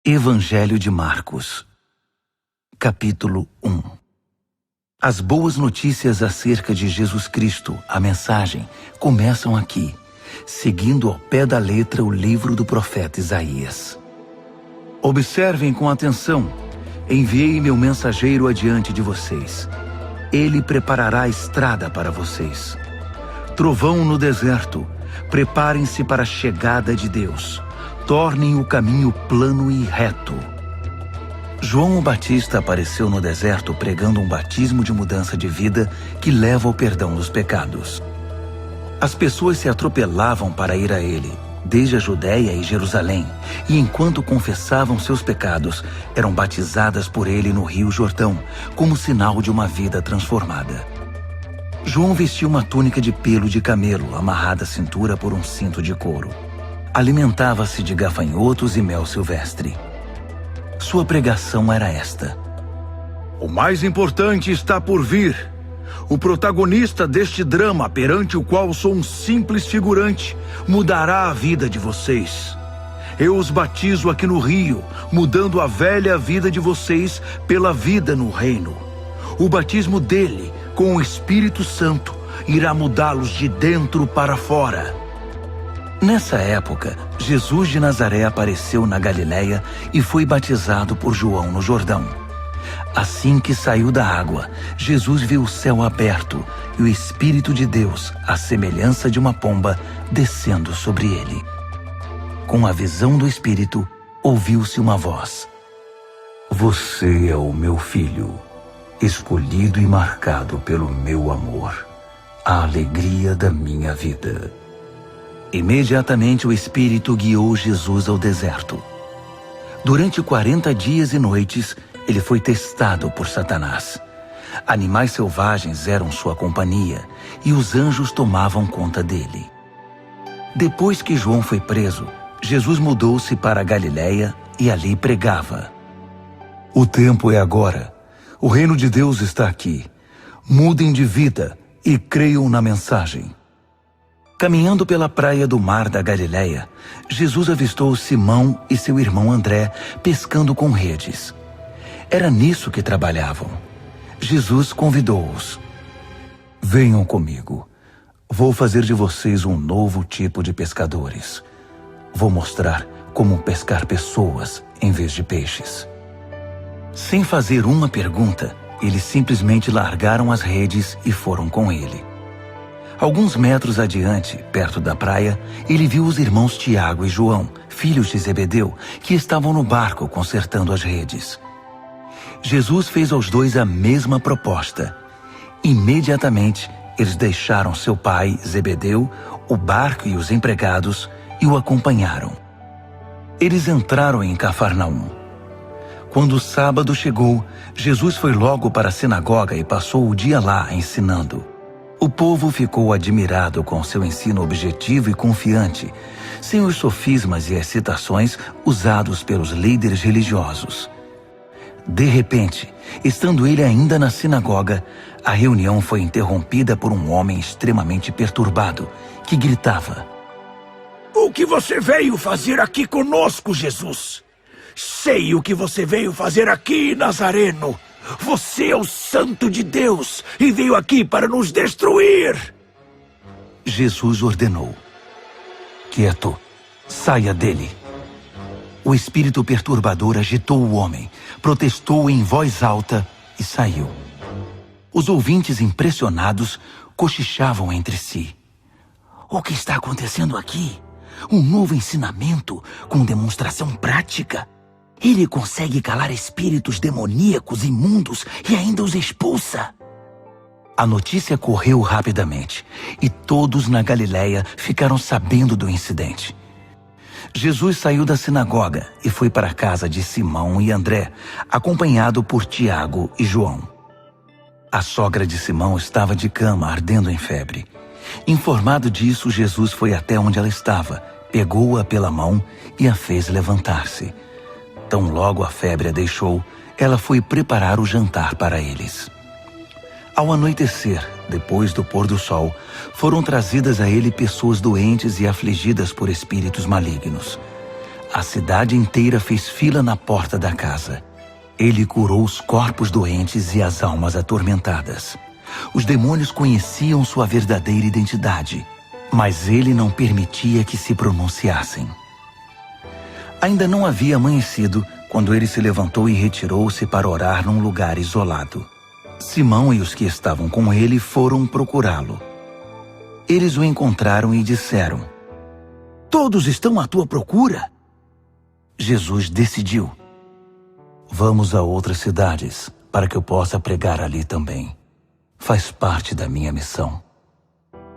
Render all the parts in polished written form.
Evangelho de Marcos, capítulo 1. As boas notícias acerca de Jesus Cristo, a mensagem, começam aqui, seguindo ao pé da letra o livro do profeta Isaías. Observem com atenção: enviei meu mensageiro adiante de vocês. Ele preparará a estrada para vocês. Trovão no deserto, preparem-se para a chegada de Deus. Tornem o caminho plano e reto. João o Batista apareceu no deserto pregando um batismo de mudança de vida que leva ao perdão dos pecados. As pessoas se atropelavam para ir a ele, desde a Judéia e Jerusalém, e enquanto confessavam seus pecados, eram batizadas por ele no Rio Jordão, como sinal de uma vida transformada. João vestia uma túnica de pelo de camelo, amarrada à cintura por um cinto de couro. Alimentava-se de gafanhotos e mel silvestre. Sua pregação era esta: o mais importante está por vir. O protagonista deste drama, perante o qual sou um simples figurante, mudará a vida de vocês. Eu os batizo aqui no rio, mudando a velha vida de vocês pela vida no reino. O batismo dele, com o Espírito Santo, irá mudá-los de dentro para fora. Nessa época, Jesus de Nazaré apareceu na Galileia e foi batizado por João no Jordão. Assim que saiu da água, Jesus viu o céu aberto e o Espírito de Deus, à semelhança de uma pomba, descendo sobre ele. Com a visão do Espírito, ouviu-se uma voz: Você é o meu filho, escolhido e marcado pelo meu amor, a alegria da minha vida. Imediatamente o Espírito guiou Jesus ao deserto. Durante 40 dias e noites, ele foi testado por Satanás. Animais selvagens eram sua companhia e os anjos tomavam conta dele. Depois que João foi preso, Jesus mudou-se para a Galileia e ali pregava: O tempo é agora. O reino de Deus está aqui. Mudem de vida e creiam na mensagem. Caminhando pela praia do mar da Galileia, Jesus avistou Simão e seu irmão André pescando com redes. Era nisso que trabalhavam. Jesus convidou-os: Venham comigo. Vou fazer de vocês um novo tipo de pescadores. Vou mostrar como pescar pessoas em vez de peixes. Sem fazer uma pergunta, eles simplesmente largaram as redes e foram com ele. Alguns metros adiante, perto da praia, ele viu os irmãos Tiago e João, filhos de Zebedeu, que estavam no barco consertando as redes. Jesus fez aos dois a mesma proposta. Imediatamente, eles deixaram seu pai, Zebedeu, o barco e os empregados e o acompanharam. Eles entraram em Cafarnaum. Quando o sábado chegou, Jesus foi logo para a sinagoga e passou o dia lá ensinando. O povo ficou admirado com seu ensino objetivo e confiante, sem os sofismas e excitações usados pelos líderes religiosos. De repente, estando ele ainda na sinagoga, a reunião foi interrompida por um homem extremamente perturbado, que gritava: O que você veio fazer aqui conosco, Jesus? Sei o que você veio fazer aqui, Nazareno. Você é o Santo de Deus e veio aqui para nos destruir. Jesus ordenou: Quieto, saia dele. O espírito perturbador agitou o homem, protestou em voz alta e saiu. Os ouvintes, impressionados, cochichavam entre si: O que está acontecendo aqui? Um novo ensinamento com demonstração prática? Ele consegue calar espíritos demoníacos imundos e ainda os expulsa. A notícia correu rapidamente e todos na Galileia ficaram sabendo do incidente. Jesus saiu da sinagoga e foi para a casa de Simão e André, acompanhado por Tiago e João. A sogra de Simão estava de cama, ardendo em febre. Informado disso, Jesus foi até onde ela estava, pegou-a pela mão e a fez levantar-se. Tão logo a febre a deixou, ela foi preparar o jantar para eles. Ao anoitecer, depois do pôr do sol, foram trazidas a ele pessoas doentes e afligidas por espíritos malignos. A cidade inteira fez fila na porta da casa. Ele curou os corpos doentes e as almas atormentadas. Os demônios conheciam sua verdadeira identidade, mas ele não permitia que se pronunciassem. Ainda não havia amanhecido quando ele se levantou e retirou-se para orar num lugar isolado. Simão e os que estavam com ele foram procurá-lo. Eles o encontraram e disseram: Todos estão à tua procura. Jesus decidiu: vamos a outras cidades para que eu possa pregar ali também. Faz parte da minha missão.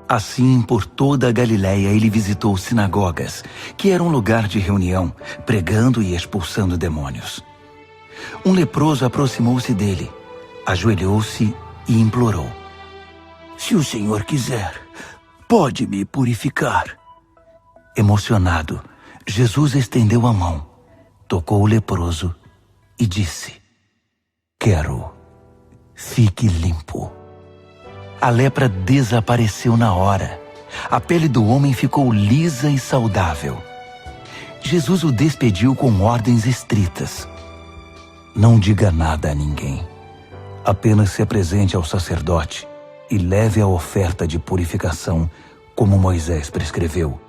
Assim, por toda a Galiléia, ele visitou sinagogas, que era um lugar de reunião, pregando e expulsando demônios. Um leproso aproximou-se dele, ajoelhou-se e implorou: Se o Senhor quiser, pode me purificar. Emocionado, Jesus estendeu a mão, tocou o leproso e disse: Quero, fique limpo. A lepra desapareceu na hora. A pele do homem ficou lisa e saudável. Jesus o despediu com ordens estritas: não diga nada a ninguém. Apenas se apresente ao sacerdote e leve a oferta de purificação, como Moisés prescreveu,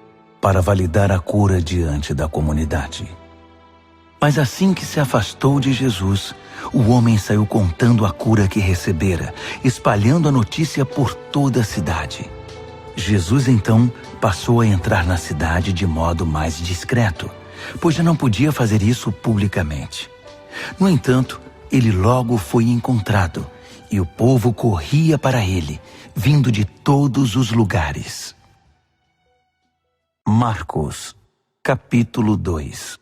para validar a cura diante da comunidade. Mas assim que se afastou de Jesus, o homem saiu contando a cura que recebera, espalhando a notícia por toda a cidade. Jesus então passou a entrar na cidade de modo mais discreto, pois já não podia fazer isso publicamente. No entanto, ele logo foi encontrado, e o povo corria para ele, vindo de todos os lugares. Marcos, capítulo 2.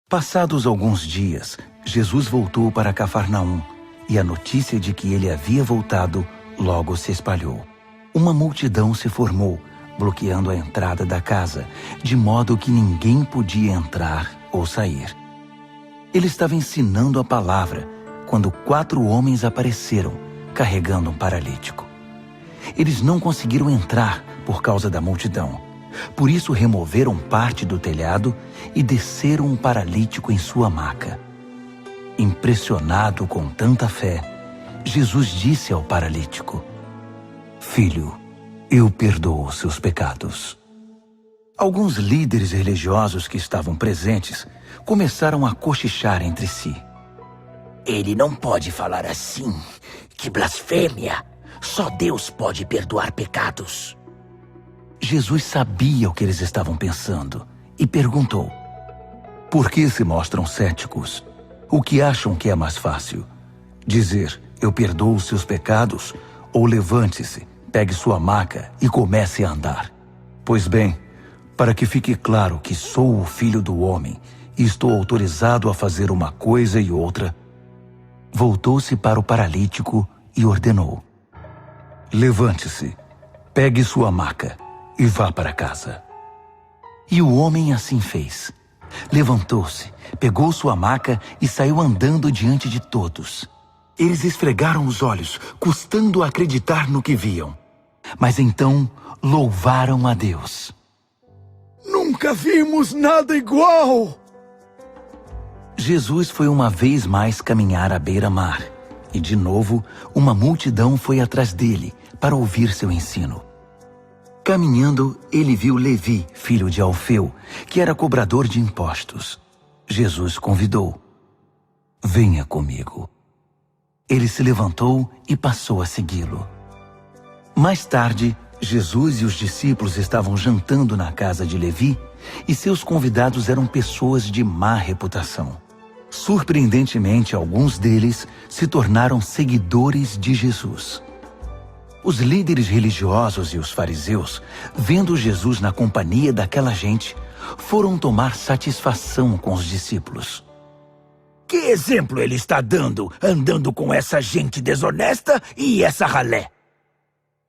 Passados alguns dias, Jesus voltou para Cafarnaum, e a notícia de que ele havia voltado logo se espalhou. Uma multidão se formou, bloqueando a entrada da casa, de modo que ninguém podia entrar ou sair. Ele estava ensinando a palavra, quando 4 homens apareceram, carregando um paralítico. Eles não conseguiram entrar por causa da multidão. Por isso removeram parte do telhado e desceram um paralítico em sua maca. Impressionado com tanta fé, Jesus disse ao paralítico: Filho, eu perdoo os seus pecados. Alguns líderes religiosos que estavam presentes começaram a cochichar entre si. Ele não pode falar assim. Que blasfêmia! Só Deus pode perdoar pecados. Jesus sabia o que eles estavam pensando e perguntou: Por que se mostram céticos? O que acham que é mais fácil? Dizer, eu perdoo os seus pecados, ou levante-se, pegue sua maca e comece a andar? Pois bem, para que fique claro que sou o Filho do Homem e estou autorizado a fazer uma coisa e outra, voltou-se para o paralítico e ordenou: Levante-se, pegue sua maca e vá para casa. E o homem assim fez. Levantou-se, pegou sua maca e saiu andando diante de todos. Eles esfregaram os olhos, custando acreditar no que viam. Mas então louvaram a Deus. Nunca vimos nada igual! Jesus foi uma vez mais caminhar à beira-mar. E de novo, uma multidão foi atrás dele para ouvir seu ensino. Caminhando, ele viu Levi, filho de Alfeu, que era cobrador de impostos. Jesus convidou: Venha comigo. Ele se levantou e passou a segui-lo. Mais tarde, Jesus e os discípulos estavam jantando na casa de Levi e seus convidados eram pessoas de má reputação. Surpreendentemente, alguns deles se tornaram seguidores de Jesus. Os líderes religiosos e os fariseus, vendo Jesus na companhia daquela gente, foram tomar satisfação com os discípulos. Que exemplo ele está dando, andando com essa gente desonesta e essa ralé?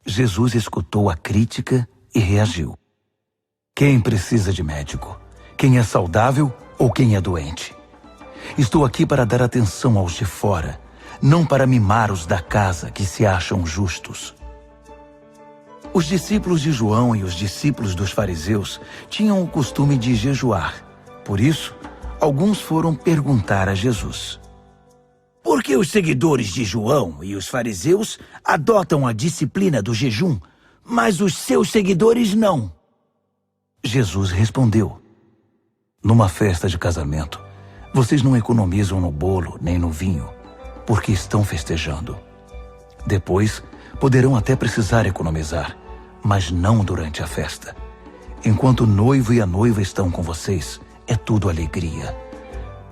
Jesus escutou a crítica e reagiu. Quem precisa de médico? Quem é saudável ou quem é doente? Estou aqui para dar atenção aos de fora, não para mimar os da casa que se acham justos. Os discípulos de João e os discípulos dos fariseus tinham o costume de jejuar. Por isso, alguns foram perguntar a Jesus: Por que os seguidores de João e os fariseus adotam a disciplina do jejum, mas os seus seguidores não? Jesus respondeu: Numa festa de casamento, vocês não economizam no bolo nem no vinho, porque estão festejando. Depois, poderão até precisar economizar, mas não durante a festa. Enquanto o noivo e a noiva estão com vocês, é tudo alegria.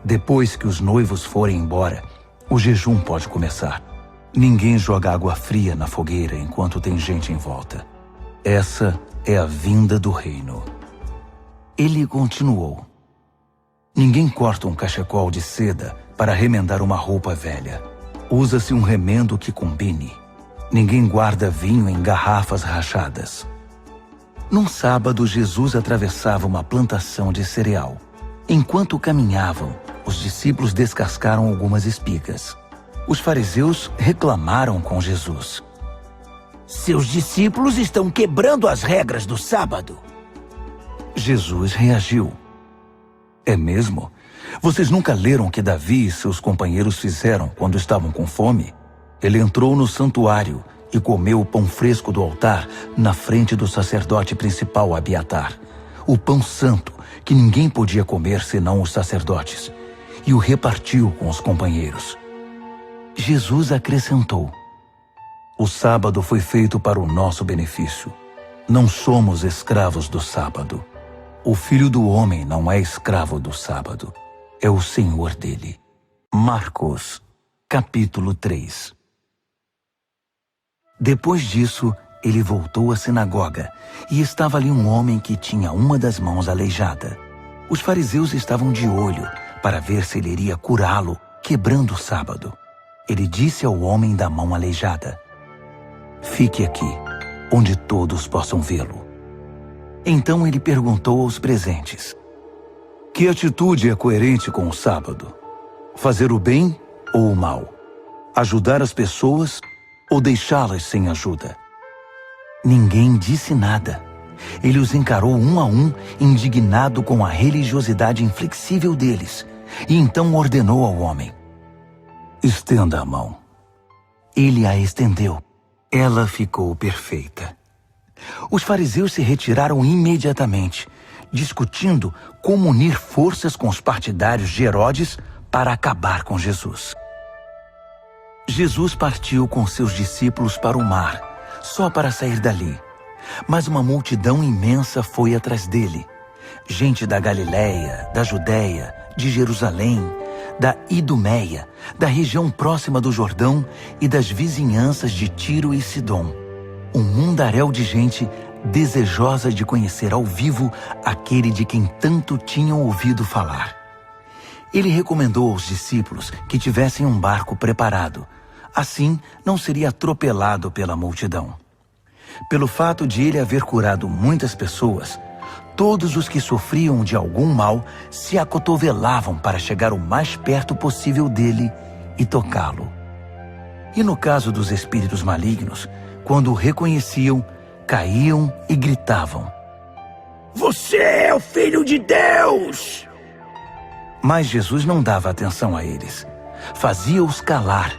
Depois que os noivos forem embora, o jejum pode começar. Ninguém joga água fria na fogueira enquanto tem gente em volta. Essa é a vinda do reino. Ele continuou: Ninguém corta um cachecol de seda para remendar uma roupa velha. Usa-se um remendo que combine. Ninguém guarda vinho em garrafas rachadas. Num sábado, Jesus atravessava uma plantação de cereal. Enquanto caminhavam, os discípulos descascaram algumas espigas. Os fariseus reclamaram com Jesus: Seus discípulos estão quebrando as regras do sábado. Jesus reagiu: É mesmo? Vocês nunca leram o que Davi e seus companheiros fizeram quando estavam com fome? Ele entrou no santuário e comeu o pão fresco do altar na frente do sacerdote principal Abiatar, o pão santo que ninguém podia comer senão os sacerdotes, e o repartiu com os companheiros. Jesus acrescentou: O sábado foi feito para o nosso benefício. Não somos escravos do sábado. O Filho do Homem não é escravo do sábado. É o Senhor dele. Marcos, capítulo 3. Depois disso, ele voltou à sinagoga e estava ali um homem que tinha uma das mãos aleijada. Os fariseus estavam de olho para ver se ele iria curá-lo, quebrando o sábado. Ele disse ao homem da mão aleijada: Fique aqui, onde todos possam vê-lo. Então ele perguntou aos presentes: Que atitude é coerente com o sábado? Fazer o bem ou o mal? Ajudar as pessoas ou deixá-las sem ajuda? Ninguém disse nada. Ele os encarou um a um, indignado com a religiosidade inflexível deles, e então ordenou ao homem: Estenda a mão. Ele a estendeu. Ela ficou perfeita. Os fariseus se retiraram imediatamente, discutindo como unir forças com os partidários de Herodes para acabar com Jesus. Jesus partiu com seus discípulos para o mar, só para sair dali. Mas uma multidão imensa foi atrás dele. Gente da Galiléia, da Judéia, de Jerusalém, da Idumeia, da região próxima do Jordão e das vizinhanças de Tiro e Sidom. Um mundaréu de gente desejosa de conhecer ao vivo aquele de quem tanto tinham ouvido falar. Ele recomendou aos discípulos que tivessem um barco preparado. Assim, não seria atropelado pela multidão. Pelo fato de ele haver curado muitas pessoas, todos os que sofriam de algum mal se acotovelavam para chegar o mais perto possível dele e tocá-lo. E no caso dos espíritos malignos, quando o reconheciam, caíam e gritavam: Você é o Filho de Deus! Mas Jesus não dava atenção a eles. Fazia-os calar,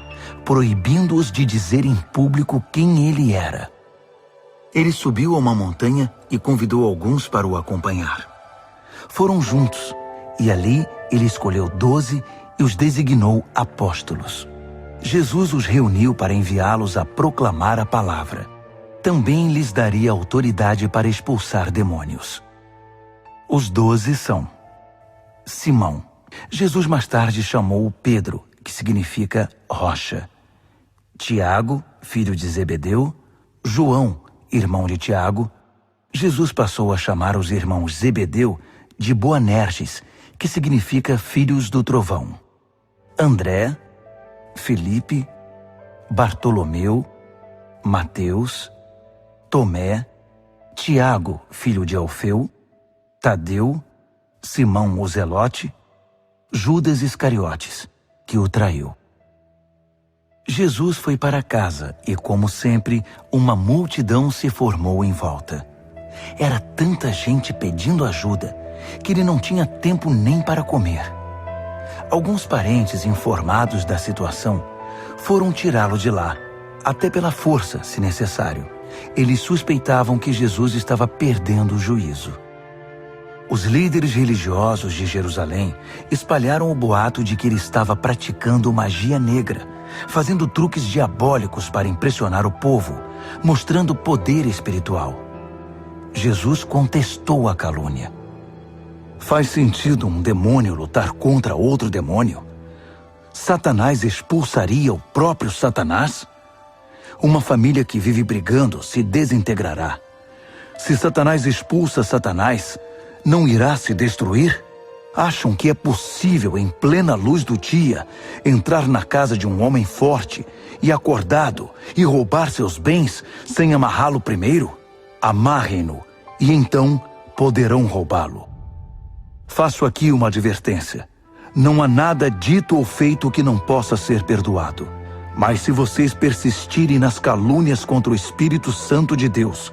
proibindo-os de dizer em público quem ele era. Ele subiu a uma montanha e convidou alguns para o acompanhar. Foram juntos, e ali ele escolheu 12 e os designou apóstolos. Jesus os reuniu para enviá-los a proclamar a palavra. Também lhes daria autoridade para expulsar demônios. Os 12 são: Simão. Jesus mais tarde chamou Pedro, que significa rocha. Tiago, filho de Zebedeu. João, irmão de Tiago. Jesus passou a chamar os irmãos Zebedeu de Boanerges, que significa filhos do trovão. André, Felipe, Bartolomeu, Mateus, Tomé, Tiago, filho de Alfeu, Tadeu, Simão o Zelote, Judas Iscariotes, que o traiu. Jesus foi para casa e, como sempre, uma multidão se formou em volta. Era tanta gente pedindo ajuda que ele não tinha tempo nem para comer. Alguns parentes, informados da situação, foram tirá-lo de lá, até pela força, se necessário. Eles suspeitavam que Jesus estava perdendo o juízo. Os líderes religiosos de Jerusalém espalharam o boato de que ele estava praticando magia negra, fazendo truques diabólicos para impressionar o povo, mostrando poder espiritual. Jesus contestou a calúnia. Faz sentido um demônio lutar contra outro demônio? Satanás expulsaria o próprio Satanás? Uma família que vive brigando se desintegrará. Se Satanás expulsa Satanás, não irá se destruir? Acham que é possível, em plena luz do dia, entrar na casa de um homem forte e acordado e roubar seus bens sem amarrá-lo primeiro? Amarrem-no e então poderão roubá-lo. Faço aqui uma advertência. Não há nada dito ou feito que não possa ser perdoado. Mas se vocês persistirem nas calúnias contra o Espírito Santo de Deus,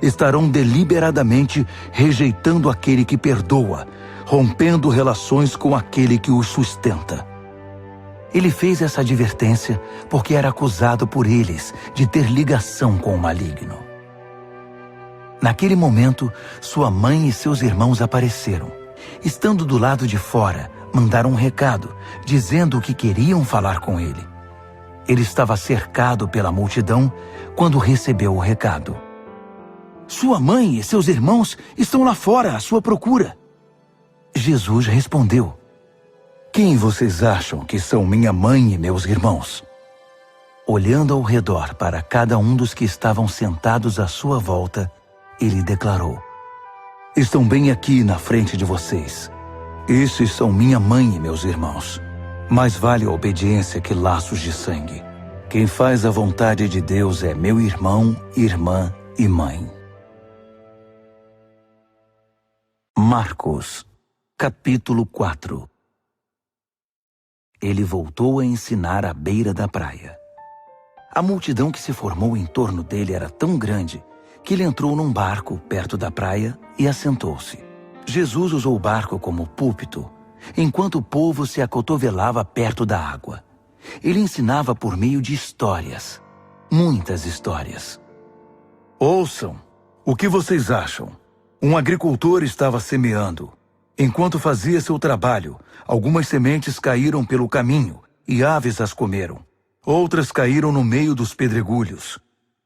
estarão deliberadamente rejeitando aquele que perdoa, rompendo relações com aquele que os sustenta. Ele fez essa advertência porque era acusado por eles de ter ligação com o maligno. Naquele momento, sua mãe e seus irmãos apareceram. Estando do lado de fora, mandaram um recado, dizendo que queriam falar com ele. Ele estava cercado pela multidão quando recebeu o recado. Sua mãe e seus irmãos estão lá fora à sua procura. Jesus respondeu: Quem vocês acham que são minha mãe e meus irmãos? Olhando ao redor para cada um dos que estavam sentados à sua volta, ele declarou: Estão bem aqui na frente de vocês. Esses são minha mãe e meus irmãos. Mais vale a obediência que laços de sangue. Quem faz a vontade de Deus é meu irmão, irmã e mãe. Marcos, capítulo 4. Ele voltou a ensinar à beira da praia. A multidão que se formou em torno dele era tão grande que ele entrou num barco perto da praia e assentou-se. Jesus usou o barco como púlpito, enquanto o povo se acotovelava perto da água. Ele ensinava por meio de histórias, muitas histórias. Ouçam, o que vocês acham? Um agricultor estava semeando. Enquanto fazia seu trabalho, algumas sementes caíram pelo caminho e aves as comeram. Outras caíram no meio dos pedregulhos.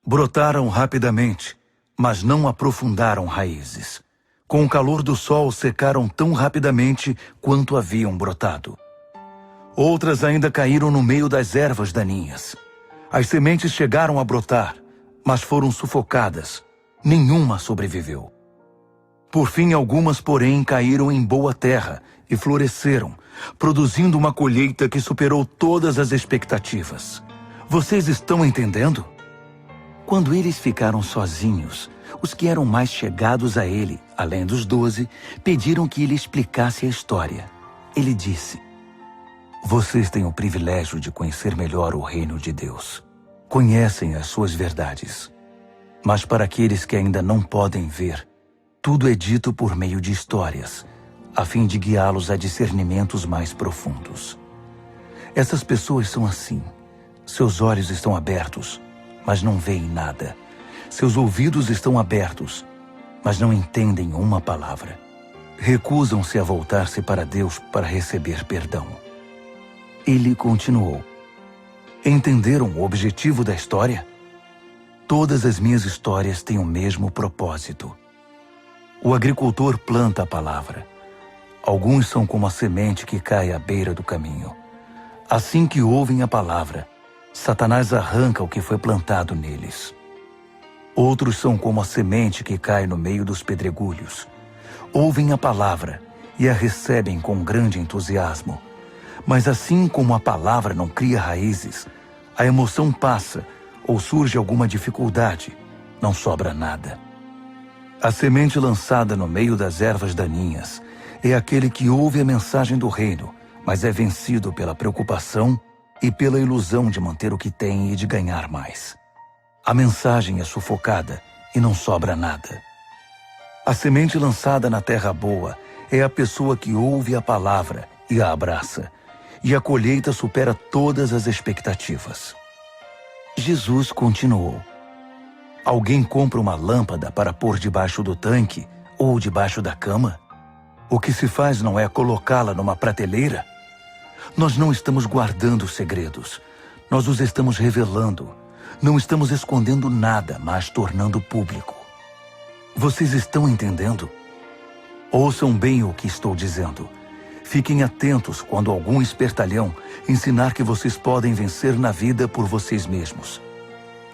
Brotaram rapidamente, mas não aprofundaram raízes. Com o calor do sol, secaram tão rapidamente quanto haviam brotado. Outras ainda caíram no meio das ervas daninhas. As sementes chegaram a brotar, mas foram sufocadas. Nenhuma sobreviveu. Por fim, algumas, porém, caíram em boa terra e floresceram, produzindo uma colheita que superou todas as expectativas. Vocês estão entendendo? Quando eles ficaram sozinhos, os que eram mais chegados a ele, além dos 12, pediram que ele explicasse a história. Ele disse: Vocês têm o privilégio de conhecer melhor o reino de Deus. Conhecem as suas verdades. Mas para aqueles que ainda não podem ver, tudo é dito por meio de histórias, a fim de guiá-los a discernimentos mais profundos. Essas pessoas são assim. Seus olhos estão abertos, mas não veem nada. Seus ouvidos estão abertos, mas não entendem uma palavra. Recusam-se a voltar-se para Deus para receber perdão. Ele continuou: Entenderam o objetivo da história? Todas as minhas histórias têm o mesmo propósito. O agricultor planta a palavra. Alguns são como a semente que cai à beira do caminho. Assim que ouvem a palavra, Satanás arranca o que foi plantado neles. Outros são como a semente que cai no meio dos pedregulhos. Ouvem a palavra e a recebem com grande entusiasmo. Mas assim como a palavra não cria raízes, a emoção passa ou surge alguma dificuldade, não sobra nada. A semente lançada no meio das ervas daninhas é aquele que ouve a mensagem do reino, mas é vencido pela preocupação, e pela ilusão de manter o que tem e de ganhar mais. A mensagem é sufocada e não sobra nada. A semente lançada na terra boa é a pessoa que ouve a palavra e a abraça, e a colheita supera todas as expectativas. Jesus continuou: alguém compra uma lâmpada para pôr debaixo do tanque ou debaixo da cama? O que se faz não é colocá-la numa prateleira? Nós não estamos guardando segredos, nós os estamos revelando. Não estamos escondendo nada, mas tornando público. Vocês estão entendendo? Ouçam bem o que estou dizendo. Fiquem atentos quando algum espertalhão ensinar que vocês podem vencer na vida por vocês mesmos.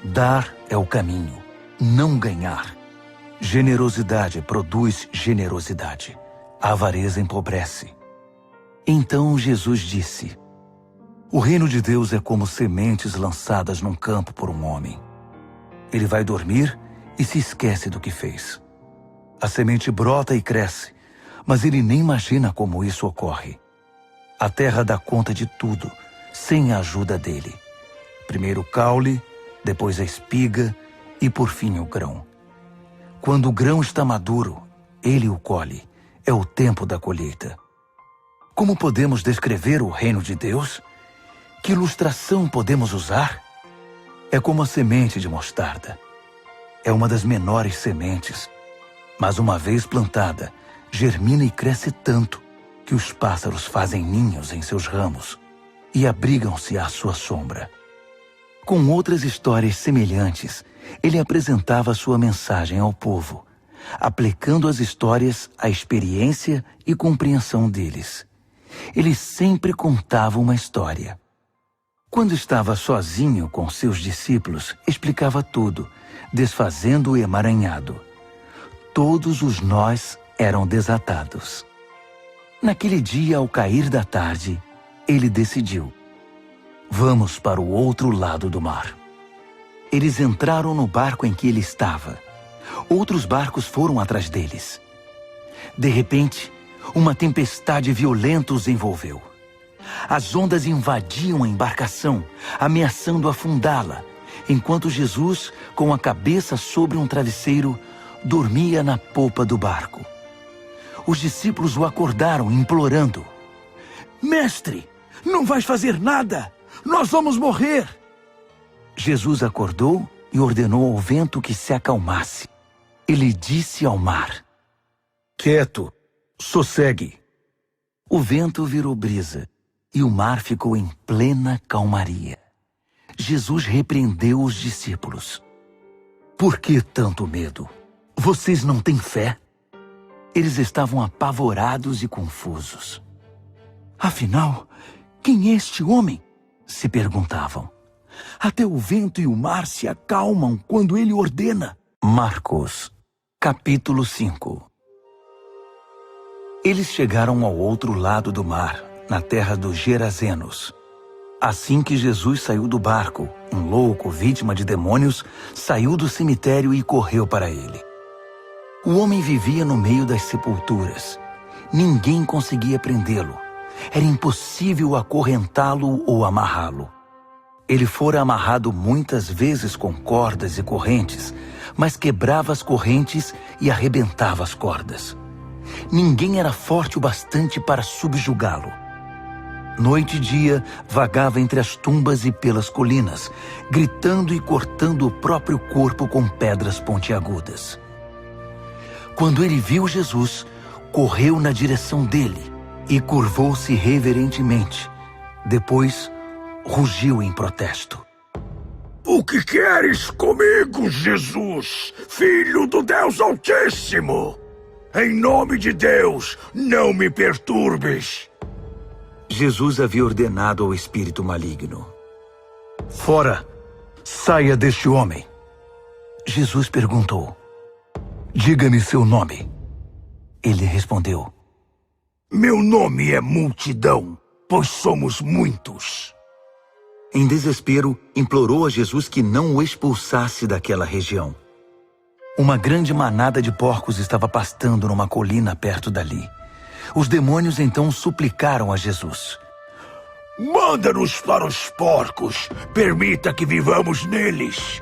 Dar é o caminho, não ganhar. Generosidade produz generosidade. A avareza empobrece. Então Jesus disse: o reino de Deus é como sementes lançadas num campo por um homem. Ele vai dormir e se esquece do que fez. A semente brota e cresce, mas ele nem imagina como isso ocorre. A terra dá conta de tudo, sem a ajuda dele. Primeiro o caule, depois a espiga e por fim o grão. Quando o grão está maduro, ele o colhe. É o tempo da colheita. Como podemos descrever o reino de Deus? Que ilustração podemos usar? É como a semente de mostarda. É uma das menores sementes, mas uma vez plantada, germina e cresce tanto que os pássaros fazem ninhos em seus ramos e abrigam-se à sua sombra. Com outras histórias semelhantes, ele apresentava sua mensagem ao povo, aplicando as histórias à experiência e compreensão deles. Ele sempre contava uma história. Quando estava sozinho com seus discípulos, explicava tudo, desfazendo o emaranhado. Todos os nós eram desatados. Naquele dia, ao cair da tarde, ele decidiu: vamos para o outro lado do mar. Eles entraram no barco em que ele estava. Outros barcos foram atrás deles. De repente, uma tempestade violenta os envolveu. As ondas invadiam a embarcação, ameaçando afundá-la, enquanto Jesus, com a cabeça sobre um travesseiro, dormia na popa do barco. Os discípulos o acordaram, implorando: mestre, não vais fazer nada! Nós vamos morrer! Jesus acordou e ordenou ao vento que se acalmasse. Ele disse ao mar: quieto, sossegue. O vento virou brisa e o mar ficou em plena calmaria. Jesus repreendeu os discípulos: por que tanto medo? Vocês não têm fé? Eles estavam apavorados e confusos. Afinal, quem é este homem? Se perguntavam. Até o vento e o mar se acalmam quando ele ordena. Marcos, capítulo 5. Eles chegaram ao outro lado do mar, na terra dos Gerazenos. Assim que Jesus saiu do barco, um louco, vítima de demônios, saiu do cemitério e correu para ele. O homem vivia no meio das sepulturas. Ninguém conseguia prendê-lo. Era impossível acorrentá-lo ou amarrá-lo. Ele fora amarrado muitas vezes com cordas e correntes, mas quebrava as correntes e arrebentava as cordas. Ninguém era forte o bastante para subjugá-lo. Noite e dia, vagava entre as tumbas e pelas colinas, gritando e cortando o próprio corpo com pedras pontiagudas. Quando ele viu Jesus, correu na direção dele e curvou-se reverentemente. Depois, rugiu em protesto: o que queres comigo, Jesus, Filho do Deus Altíssimo? Em nome de Deus, não me perturbes. Jesus havia ordenado ao espírito maligno: fora, saia deste homem. Jesus perguntou: diga-me seu nome. Ele respondeu: meu nome é Multidão, pois somos muitos. Em desespero, implorou a Jesus que não o expulsasse daquela região. Uma grande manada de porcos estava pastando numa colina perto dali. Os demônios então suplicaram a Jesus: Manda-nos para os porcos. Permita que vivamos neles.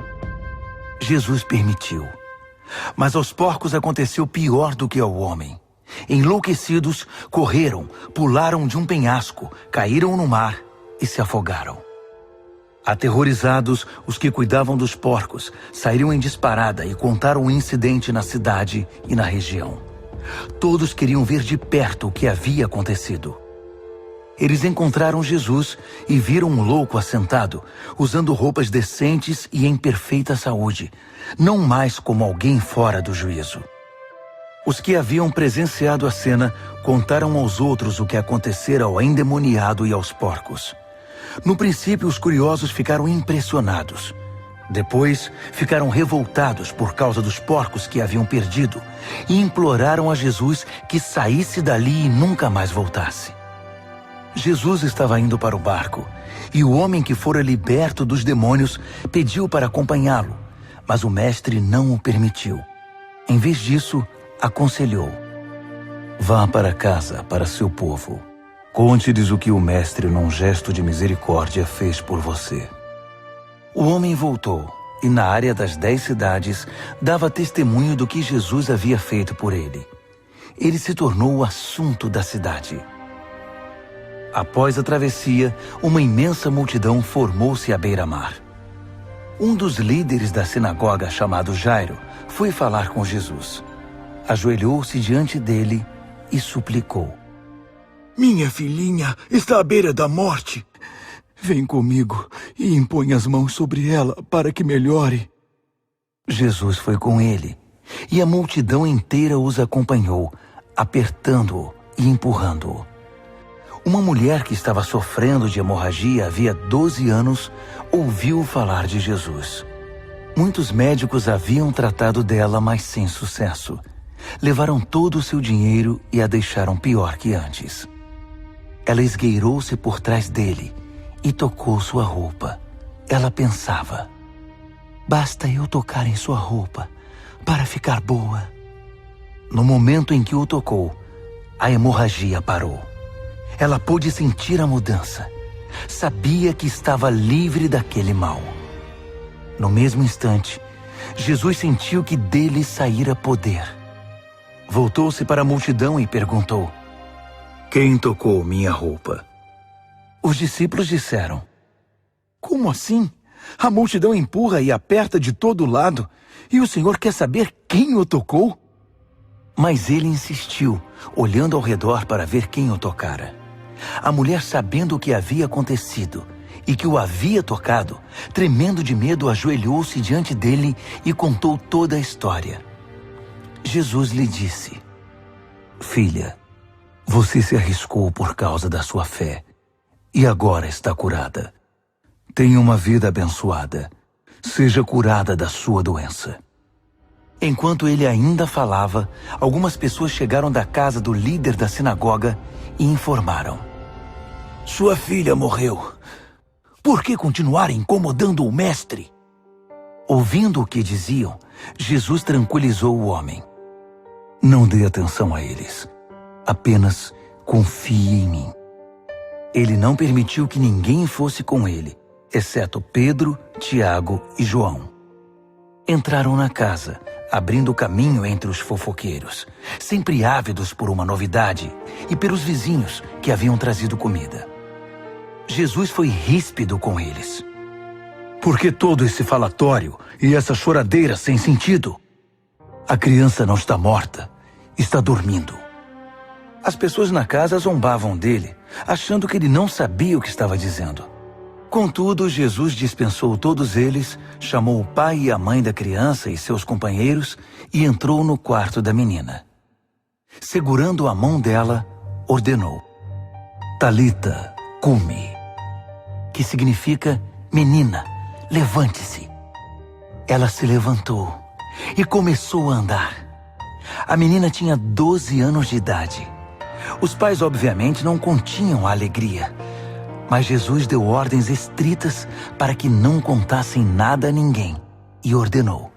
Jesus permitiu. Mas aos porcos aconteceu pior do que ao homem. Enlouquecidos, correram, pularam de um penhasco, caíram no mar e se afogaram. Aterrorizados, os que cuidavam dos porcos saíram em disparada e contaram o incidente na cidade e na região. Todos queriam ver de perto o que havia acontecido. Eles encontraram Jesus e viram um louco assentado, usando roupas decentes e em perfeita saúde, não mais como alguém fora do juízo. Os que haviam presenciado a cena contaram aos outros o que acontecera ao endemoniado e aos porcos. No princípio, os curiosos ficaram impressionados. Depois, ficaram revoltados por causa dos porcos que haviam perdido e imploraram a Jesus que saísse dali e nunca mais voltasse. Jesus estava indo para o barco e o homem que fora liberto dos demônios pediu para acompanhá-lo, mas o mestre não o permitiu. Em vez disso, aconselhou: vá para casa, para seu povo. Conte-lhes o que o mestre, num gesto de misericórdia, fez por você. O homem voltou e, na área das 10 cidades, dava testemunho do que Jesus havia feito por ele. Ele se tornou o assunto da cidade. Após a travessia, uma imensa multidão formou-se à beira-mar. Um dos líderes da sinagoga, chamado Jairo, foi falar com Jesus. Ajoelhou-se diante dele e suplicou: Minha filhinha está à beira da morte. vem comigo e impõe as mãos sobre ela para que melhore. Jesus foi com ele, e a multidão inteira os acompanhou, apertando-o e empurrando-o. Uma mulher que estava sofrendo de hemorragia havia 12 anos ouviu falar de Jesus. Muitos médicos haviam tratado dela, mas sem sucesso. Levaram todo o seu dinheiro e a deixaram pior que antes. Ela esgueirou-se por trás dele e tocou sua roupa. Ela pensava: basta eu tocar em sua roupa para ficar boa. No momento em que o tocou, a hemorragia parou. Ela pôde sentir a mudança. Sabia que estava livre daquele mal. No mesmo instante, Jesus sentiu que dele saíra poder. Voltou-se para a multidão e perguntou: quem tocou minha roupa? Os discípulos disseram: como assim? A multidão empurra e aperta de todo lado, e o Senhor quer saber quem o tocou? Mas ele insistiu, olhando ao redor para ver quem o tocara. A mulher, sabendo o que havia acontecido e que o havia tocado, tremendo de medo, ajoelhou-se diante dele e contou toda a história. Jesus lhe disse: filha, você se arriscou por causa da sua fé e agora está curada. Tenha uma vida abençoada. Seja curada da sua doença. Enquanto ele ainda falava, algumas pessoas chegaram da casa do líder da sinagoga e informaram: sua filha morreu. Por que continuar incomodando o mestre? Ouvindo o que diziam, Jesus tranquilizou o homem: não dê atenção a eles. Apenas confie em mim. Ele não permitiu que ninguém fosse com ele, exceto Pedro, Tiago e João. Entraram na casa, abrindo caminho entre os fofoqueiros, sempre ávidos por uma novidade, e pelos vizinhos que haviam trazido comida. Jesus foi ríspido com eles. Por que todo esse falatório e essa choradeira sem sentido? A criança não está morta, está dormindo. As pessoas na casa zombavam dele, achando que ele não sabia o que estava dizendo. Contudo, Jesus dispensou todos eles, chamou o pai e a mãe da criança e seus companheiros e entrou no quarto da menina. Segurando a mão dela, ordenou: Talita, cumi, que significa: menina, levante-se. Ela se levantou e começou a andar. A menina tinha 12 anos de idade. Os pais, obviamente, não continham a alegria, mas Jesus deu ordens estritas para que não contassem nada a ninguém e ordenou: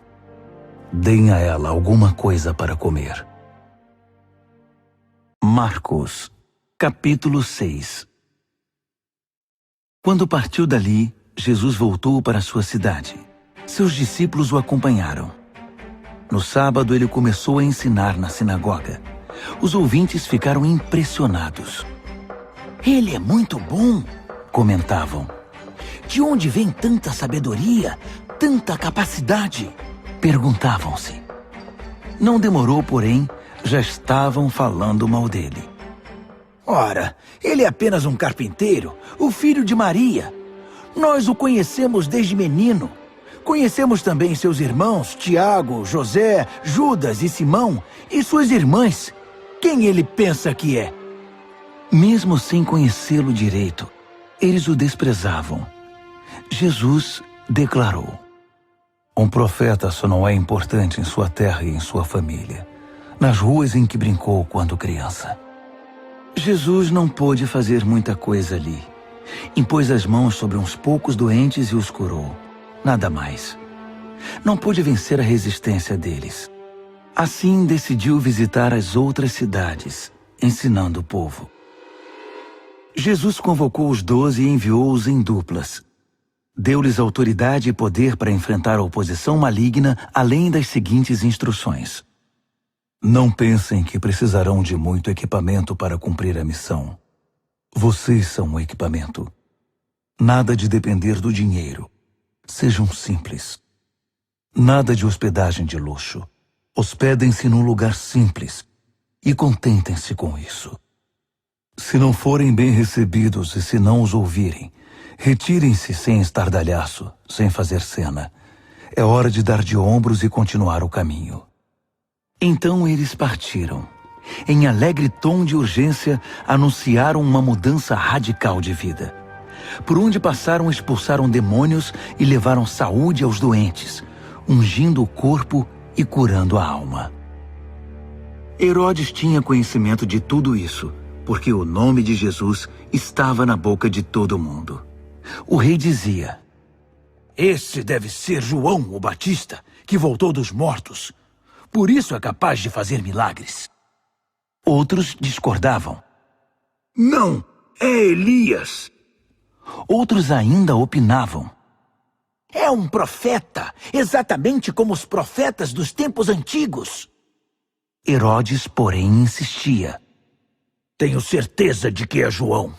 deem a ela alguma coisa para comer. Marcos, capítulo 6. Quando partiu dali, Jesus voltou para sua cidade. Seus discípulos o acompanharam. No sábado, ele começou a ensinar na sinagoga. Os ouvintes ficaram impressionados. Ele é muito bom, comentavam. De onde vem tanta sabedoria, tanta capacidade? Perguntavam-se. Não demorou, porém, já estavam falando mal dele. Ora, ele é apenas um carpinteiro, o filho de Maria. Nós o conhecemos desde menino. Conhecemos também seus irmãos, Tiago, José, Judas e Simão, e suas irmãs. Quem ele pensa que é? Mesmo sem conhecê-lo direito, eles o desprezavam. Jesus declarou: um profeta só não é importante em sua terra e em sua família, nas ruas em que brincou quando criança. Jesus não pôde fazer muita coisa ali. Impôs as mãos sobre uns poucos doentes e os curou. Nada mais. Não pôde vencer a resistência deles. Assim decidiu visitar as outras cidades, ensinando o povo. Jesus convocou os 12 e enviou-os em duplas. Deu-lhes autoridade e poder para enfrentar a oposição maligna, além das seguintes instruções. Não pensem que precisarão de muito equipamento para cumprir a missão. Vocês são o equipamento. Nada de depender do dinheiro. Sejam simples. Nada de hospedagem de luxo. Hospedem-se num lugar simples e contentem-se com isso. Se não forem bem recebidos e se não os ouvirem, retirem-se sem estardalhaço, sem fazer cena. É hora de dar de ombros e continuar o caminho. Então eles partiram. Em alegre tom de urgência, anunciaram uma mudança radical de vida. Por onde passaram, expulsaram demônios e levaram saúde aos doentes, ungindo o corpo e curando a alma. Herodes tinha conhecimento de tudo isso, porque o nome de Jesus estava na boca de todo mundo. O rei dizia: esse deve ser João o Batista, que voltou dos mortos. Por isso é capaz de fazer milagres. Outros discordavam. Não, é Elias. Outros ainda opinavam. É um profeta, exatamente como os profetas dos tempos antigos. Herodes, porém, insistia. Tenho certeza de que é João.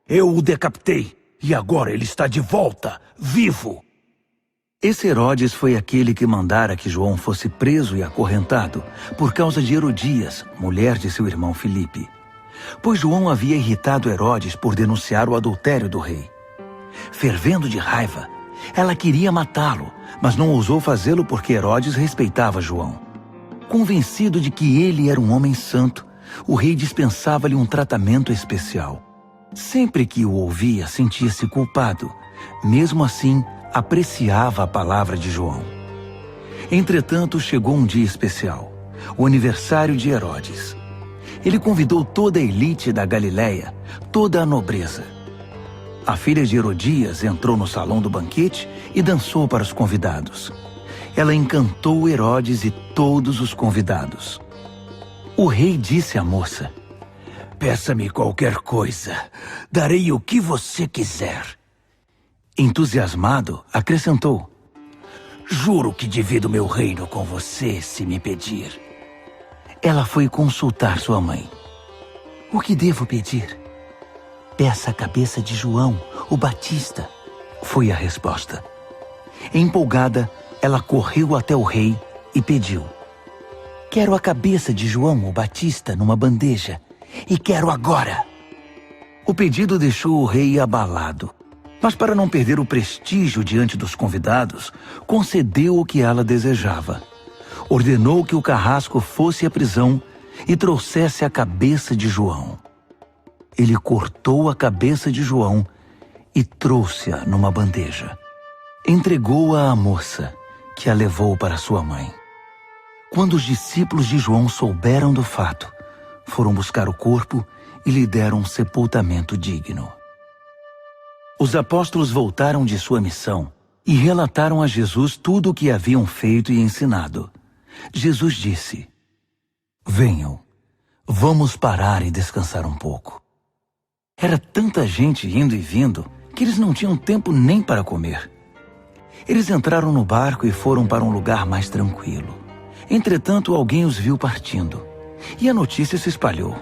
Eu o decapitei e agora ele está de volta, vivo. Esse Herodes foi aquele que mandara que João fosse preso e acorrentado por causa de Herodias, mulher de seu irmão Filipe. Pois João havia irritado Herodes por denunciar o adultério do rei. Fervendo de raiva, ela queria matá-lo, mas não ousou fazê-lo porque Herodes respeitava João. Convencido de que ele era um homem santo, o rei dispensava-lhe um tratamento especial. Sempre que o ouvia, sentia-se culpado. Mesmo assim, apreciava a palavra de João. Entretanto, chegou um dia especial, o aniversário de Herodes. Ele convidou toda a elite da Galileia, toda a nobreza. A filha de Herodias entrou no salão do banquete e dançou para os convidados. Ela encantou Herodes e todos os convidados. O rei disse à moça: peça-me qualquer coisa, darei o que você quiser. Entusiasmado, acrescentou: juro que divido meu reino com você se me pedir. Ela foi consultar sua mãe. O que devo pedir? Peça a cabeça de João, o Batista, foi a resposta. Empolgada, ela correu até o rei e pediu: quero a cabeça de João, o Batista, numa bandeja, e quero agora. O pedido deixou o rei abalado, mas para não perder o prestígio diante dos convidados, concedeu o que ela desejava. Ordenou que o carrasco fosse à prisão e trouxesse a cabeça de João. Ele cortou a cabeça de João e trouxe-a numa bandeja. Entregou-a à moça, que a levou para sua mãe. Quando os discípulos de João souberam do fato, foram buscar o corpo e lhe deram um sepultamento digno. Os apóstolos voltaram de sua missão e relataram a Jesus tudo o que haviam feito e ensinado. Jesus disse: venham, vamos parar e descansar um pouco. Era tanta gente indo e vindo que eles não tinham tempo nem para comer. Eles entraram no barco e foram para um lugar mais tranquilo. Entretanto, alguém os viu partindo, e a notícia se espalhou.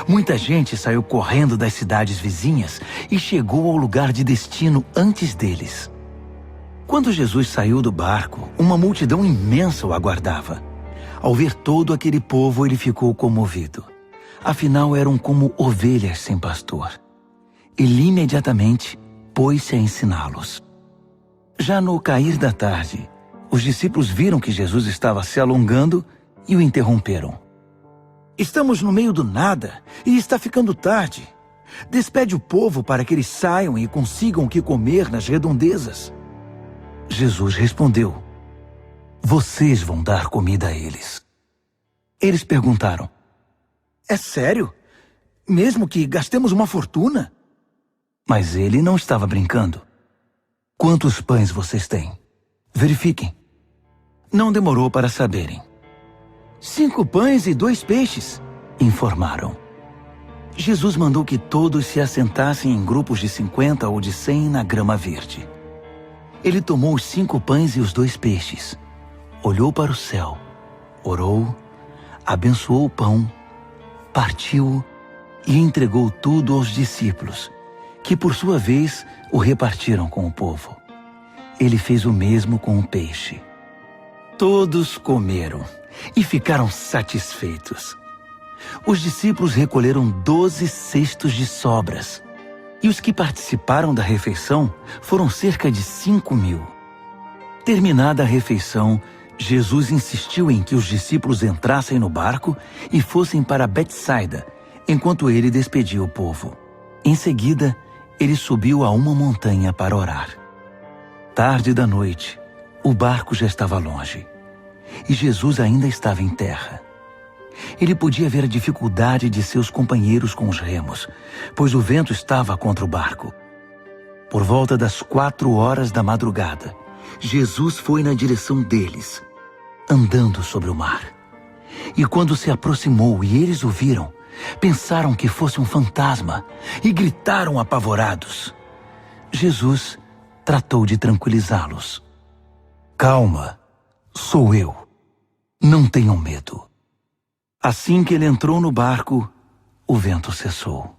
Muita gente saiu correndo das cidades vizinhas e chegou ao lugar de destino antes deles. Quando Jesus saiu do barco, uma multidão imensa o aguardava. Ao ver todo aquele povo, ele ficou comovido. Afinal, eram como ovelhas sem pastor. Ele imediatamente pôs-se a ensiná-los. Já no cair da tarde, os discípulos viram que Jesus estava se alongando e o interromperam. Estamos no meio do nada e está ficando tarde. Despede o povo para que eles saiam e consigam o que comer nas redondezas. Jesus respondeu: vocês vão dar comida a eles. Eles perguntaram: é sério? Mesmo que gastemos uma fortuna? Mas ele não estava brincando. Quantos pães vocês têm? Verifiquem. Não demorou para saberem. 5 pães e 2 peixes, informaram. Jesus mandou que todos se assentassem em grupos de 50 ou de 100 na grama verde. Ele tomou os 5 pães e os 2 peixes, olhou para o céu, orou, abençoou o pão, partiu-o e entregou tudo aos discípulos, que por sua vez o repartiram com o povo. Ele fez o mesmo com o peixe. Todos comeram e ficaram satisfeitos. Os discípulos recolheram 12 cestos de sobras, e os que participaram da refeição foram cerca de 5.000. Terminada a refeição, Jesus insistiu em que os discípulos entrassem no barco e fossem para Betsaida, enquanto ele despedia o povo. Em seguida, ele subiu a uma montanha para orar. Tarde da noite, o barco já estava longe, e Jesus ainda estava em terra. Ele podia ver a dificuldade de seus companheiros com os remos, pois o vento estava contra o barco. Por volta das 4 horas da madrugada, Jesus foi na direção deles, andando sobre o mar. E quando se aproximou e eles o viram, pensaram que fosse um fantasma e gritaram apavorados. Jesus tratou de tranquilizá-los. Calma, sou eu. Não tenham medo. Assim que ele entrou no barco, o vento cessou.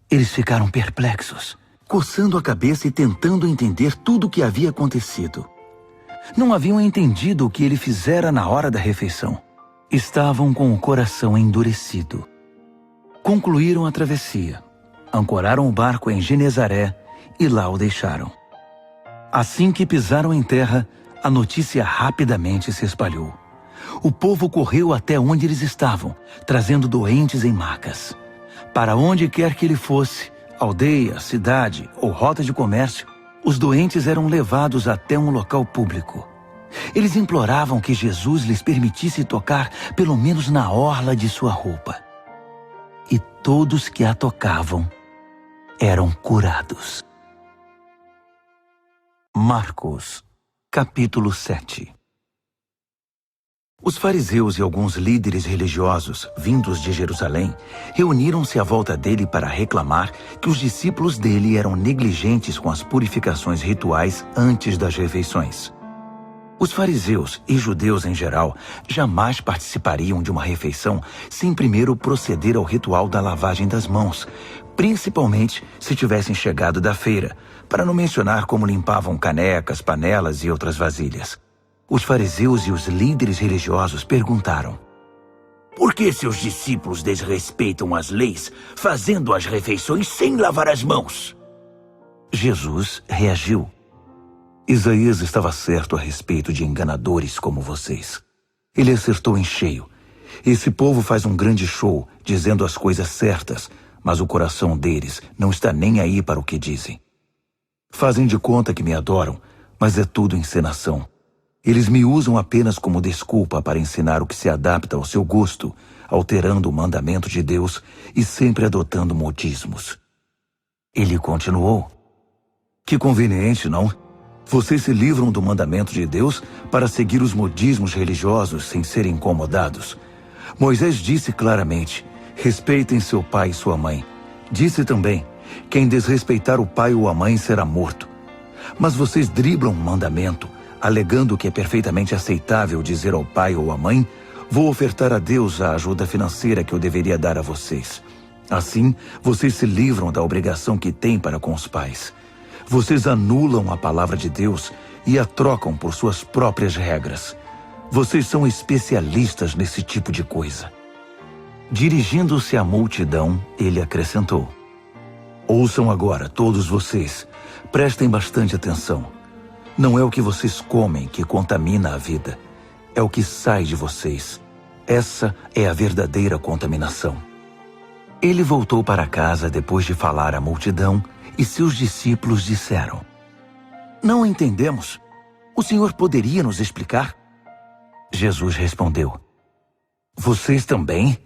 Eles ficaram perplexos, coçando a cabeça e tentando entender tudo o que havia acontecido. Não haviam entendido o que ele fizera na hora da refeição. Estavam com o coração endurecido. Concluíram a travessia, ancoraram o barco em Genezaré e lá o deixaram. Assim que pisaram em terra, a notícia rapidamente se espalhou. O povo correu até onde eles estavam, trazendo doentes em macas. Para onde quer que ele fosse, aldeia, cidade ou rota de comércio, os doentes eram levados até um local público. Eles imploravam que Jesus lhes permitisse tocar pelo menos na orla de sua roupa. E todos que a tocavam eram curados. Marcos, capítulo 7. Os fariseus e alguns líderes religiosos, vindos de Jerusalém, reuniram-se à volta dele para reclamar que os discípulos dele eram negligentes com as purificações rituais antes das refeições. Os fariseus e judeus em geral jamais participariam de uma refeição sem primeiro proceder ao ritual da lavagem das mãos, principalmente se tivessem chegado da feira, para não mencionar como limpavam canecas, panelas e outras vasilhas. Os fariseus e os líderes religiosos perguntaram: por que seus discípulos desrespeitam as leis, fazendo as refeições sem lavar as mãos? Jesus reagiu: Isaías estava certo a respeito de enganadores como vocês. Ele acertou em cheio. Esse povo faz um grande show, dizendo as coisas certas, mas o coração deles não está nem aí para o que dizem. Fazem de conta que me adoram, mas é tudo encenação. Eles me usam apenas como desculpa para ensinar o que se adapta ao seu gosto, alterando o mandamento de Deus e sempre adotando modismos. Ele continuou: que conveniente, não? Vocês se livram do mandamento de Deus para seguir os modismos religiosos sem serem incomodados. Moisés disse claramente: respeitem seu pai e sua mãe. Disse também: Quem desrespeitar o pai ou a mãe será morto. Mas vocês driblam um mandamento, alegando que é perfeitamente aceitável dizer ao pai ou à mãe: vou ofertar a Deus a ajuda financeira que eu deveria dar a vocês. Assim, vocês se livram da obrigação que têm para com os pais. Vocês anulam a palavra de Deus e a trocam por suas próprias regras. Vocês são especialistas nesse tipo de coisa. Dirigindo-se à multidão, ele acrescentou: ouçam agora, todos vocês. Prestem bastante atenção. Não é o que vocês comem que contamina a vida. É o que sai de vocês. Essa é a verdadeira contaminação. Ele voltou para casa depois de falar à multidão e seus discípulos disseram: não entendemos. O Senhor poderia nos explicar? Jesus respondeu: vocês também?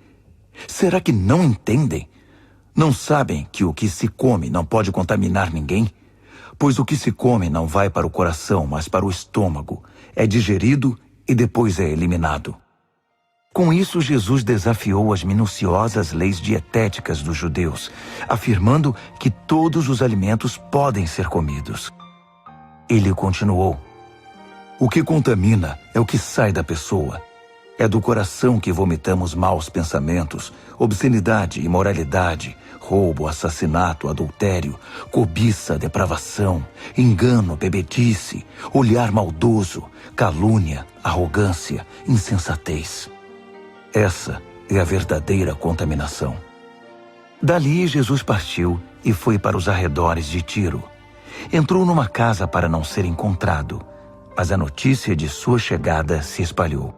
Será que não entendem? Não sabem que o que se come não pode contaminar ninguém? Pois o que se come não vai para o coração, mas para o estômago. É digerido e depois é eliminado. Com isso, Jesus desafiou as minuciosas leis dietéticas dos judeus, afirmando que todos os alimentos podem ser comidos. Ele continuou: o que contamina é o que sai da pessoa. É do coração que vomitamos maus pensamentos, obscenidade, imoralidade, roubo, assassinato, adultério, cobiça, depravação, engano, bebedice, olhar maldoso, calúnia, arrogância, insensatez. Essa é a verdadeira contaminação. Dali, Jesus partiu e foi para os arredores de Tiro. Entrou numa casa para não ser encontrado, mas a notícia de sua chegada se espalhou.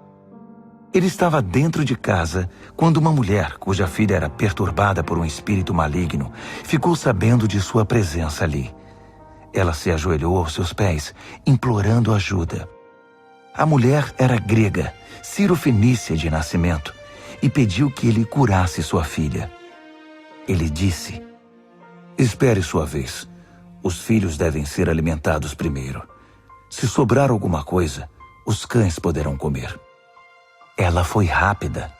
Ele estava dentro de casa quando uma mulher, cuja filha era perturbada por um espírito maligno, ficou sabendo de sua presença ali. Ela se ajoelhou aos seus pés, implorando ajuda. A mulher era grega, cirofenícia de nascimento, e pediu que ele curasse sua filha. Ele disse: espere sua vez. Os filhos devem ser alimentados primeiro. Se sobrar alguma coisa, os cães poderão comer. Ela foi rápida.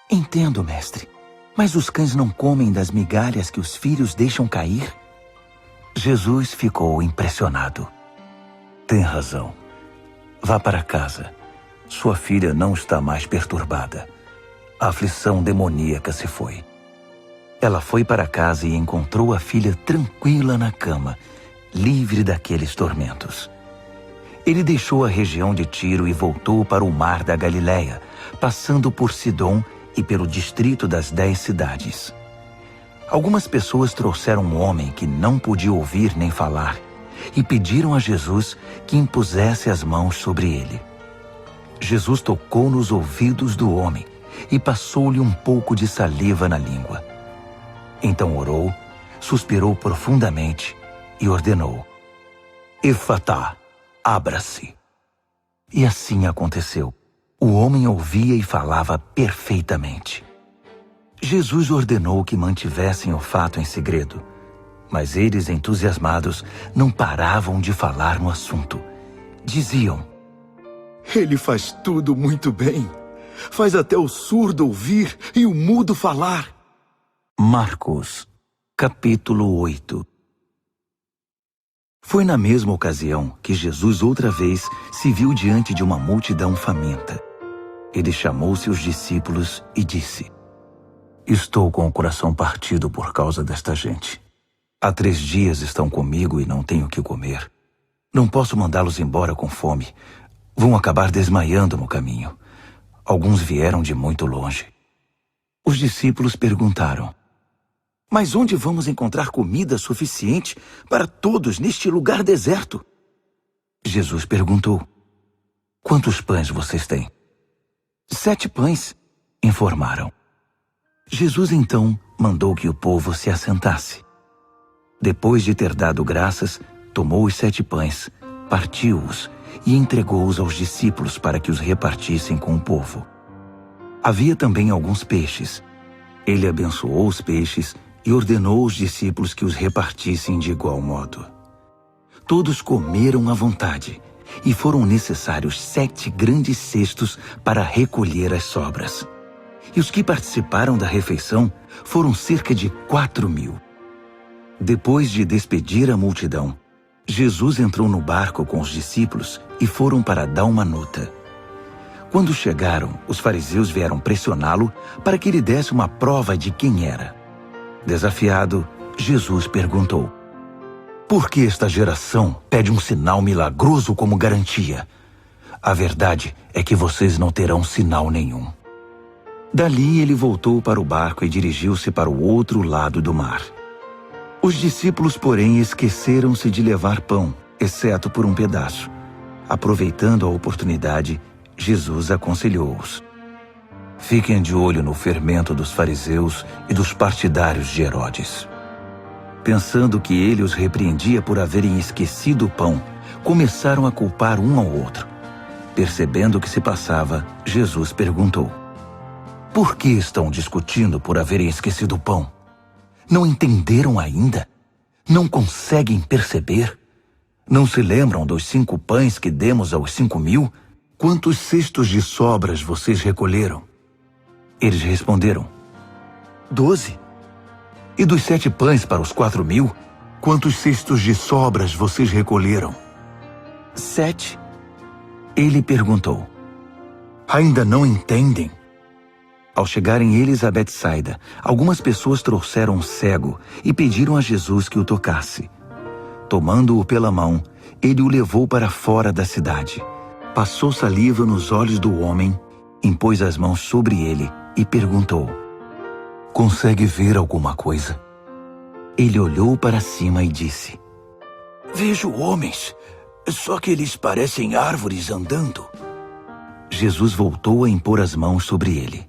Entendo, mestre, mas os cães não comem das migalhas que os filhos deixam cair? Jesus ficou impressionado. Tem razão. Vá para casa. Sua filha não está mais perturbada. A aflição demoníaca se foi. Ela foi para casa e encontrou a filha tranquila na cama, livre daqueles tormentos. Ele deixou a região de Tiro e voltou para o mar da Galileia, passando por Sidom e pelo distrito das 10 cidades. Algumas pessoas trouxeram um homem que não podia ouvir nem falar e pediram a Jesus que impusesse as mãos sobre ele. Jesus tocou nos ouvidos do homem e passou-lhe um pouco de saliva na língua. Então orou, suspirou profundamente e ordenou: Efatá, abra-se. E assim aconteceu. O homem ouvia e falava perfeitamente. Jesus ordenou que mantivessem o fato em segredo, mas eles, entusiasmados, não paravam de falar no assunto. Diziam: ele faz tudo muito bem. Faz até o surdo ouvir e o mudo falar. Marcos, capítulo 8. Foi na mesma ocasião que Jesus outra vez se viu diante de uma multidão faminta. Ele chamou seus discípulos e disse: Estou com o coração partido por causa desta gente. Há 3 dias estão comigo e não tenho o que comer. Não posso mandá-los embora com fome. Vão acabar desmaiando no caminho. Alguns vieram de muito longe. Os discípulos perguntaram: Mas onde vamos encontrar comida suficiente para todos neste lugar deserto? Jesus perguntou: Quantos pães vocês têm? 7 pães, informaram. Jesus então mandou que o povo se assentasse. Depois de ter dado graças, tomou os 7 pães, partiu-os e entregou-os aos discípulos para que os repartissem com o povo. Havia também alguns peixes. Ele abençoou os peixes e ordenou aos discípulos que os repartissem de igual modo. Todos comeram à vontade, e foram necessários 7 grandes cestos para recolher as sobras. E os que participaram da refeição foram cerca de 4.000. Depois de despedir a multidão, Jesus entrou no barco com os discípulos e foram para Dalmanuta. Quando chegaram, os fariseus vieram pressioná-lo para que ele desse uma prova de quem era. Desafiado, Jesus perguntou: por que esta geração pede um sinal milagroso como garantia? A verdade é que vocês não terão sinal nenhum. Dali ele voltou para o barco e dirigiu-se para o outro lado do mar. Os discípulos, porém, esqueceram-se de levar pão, exceto por um pedaço. Aproveitando a oportunidade, Jesus aconselhou-os: fiquem de olho no fermento dos fariseus e dos partidários de Herodes. Pensando que ele os repreendia por haverem esquecido o pão, começaram a culpar um ao outro. Percebendo o que se passava, Jesus perguntou: por que estão discutindo por haverem esquecido o pão? Não entenderam ainda? Não conseguem perceber? Não se lembram dos 5 pães que demos aos 5.000? Quantos cestos de sobras vocês recolheram? Eles responderam: 12. E dos 7 pães para os 4.000? Quantos cestos de sobras vocês recolheram? 7. Ele perguntou: ainda não entendem? Ao chegarem eles a Betsaida, algumas pessoas trouxeram um cego e pediram a Jesus que o tocasse. Tomando-o pela mão, ele o levou para fora da cidade. Passou saliva nos olhos do homem, impôs as mãos sobre ele e perguntou: consegue ver alguma coisa? Ele olhou para cima e disse: vejo homens, só que eles parecem árvores andando. Jesus voltou a impor as mãos sobre ele.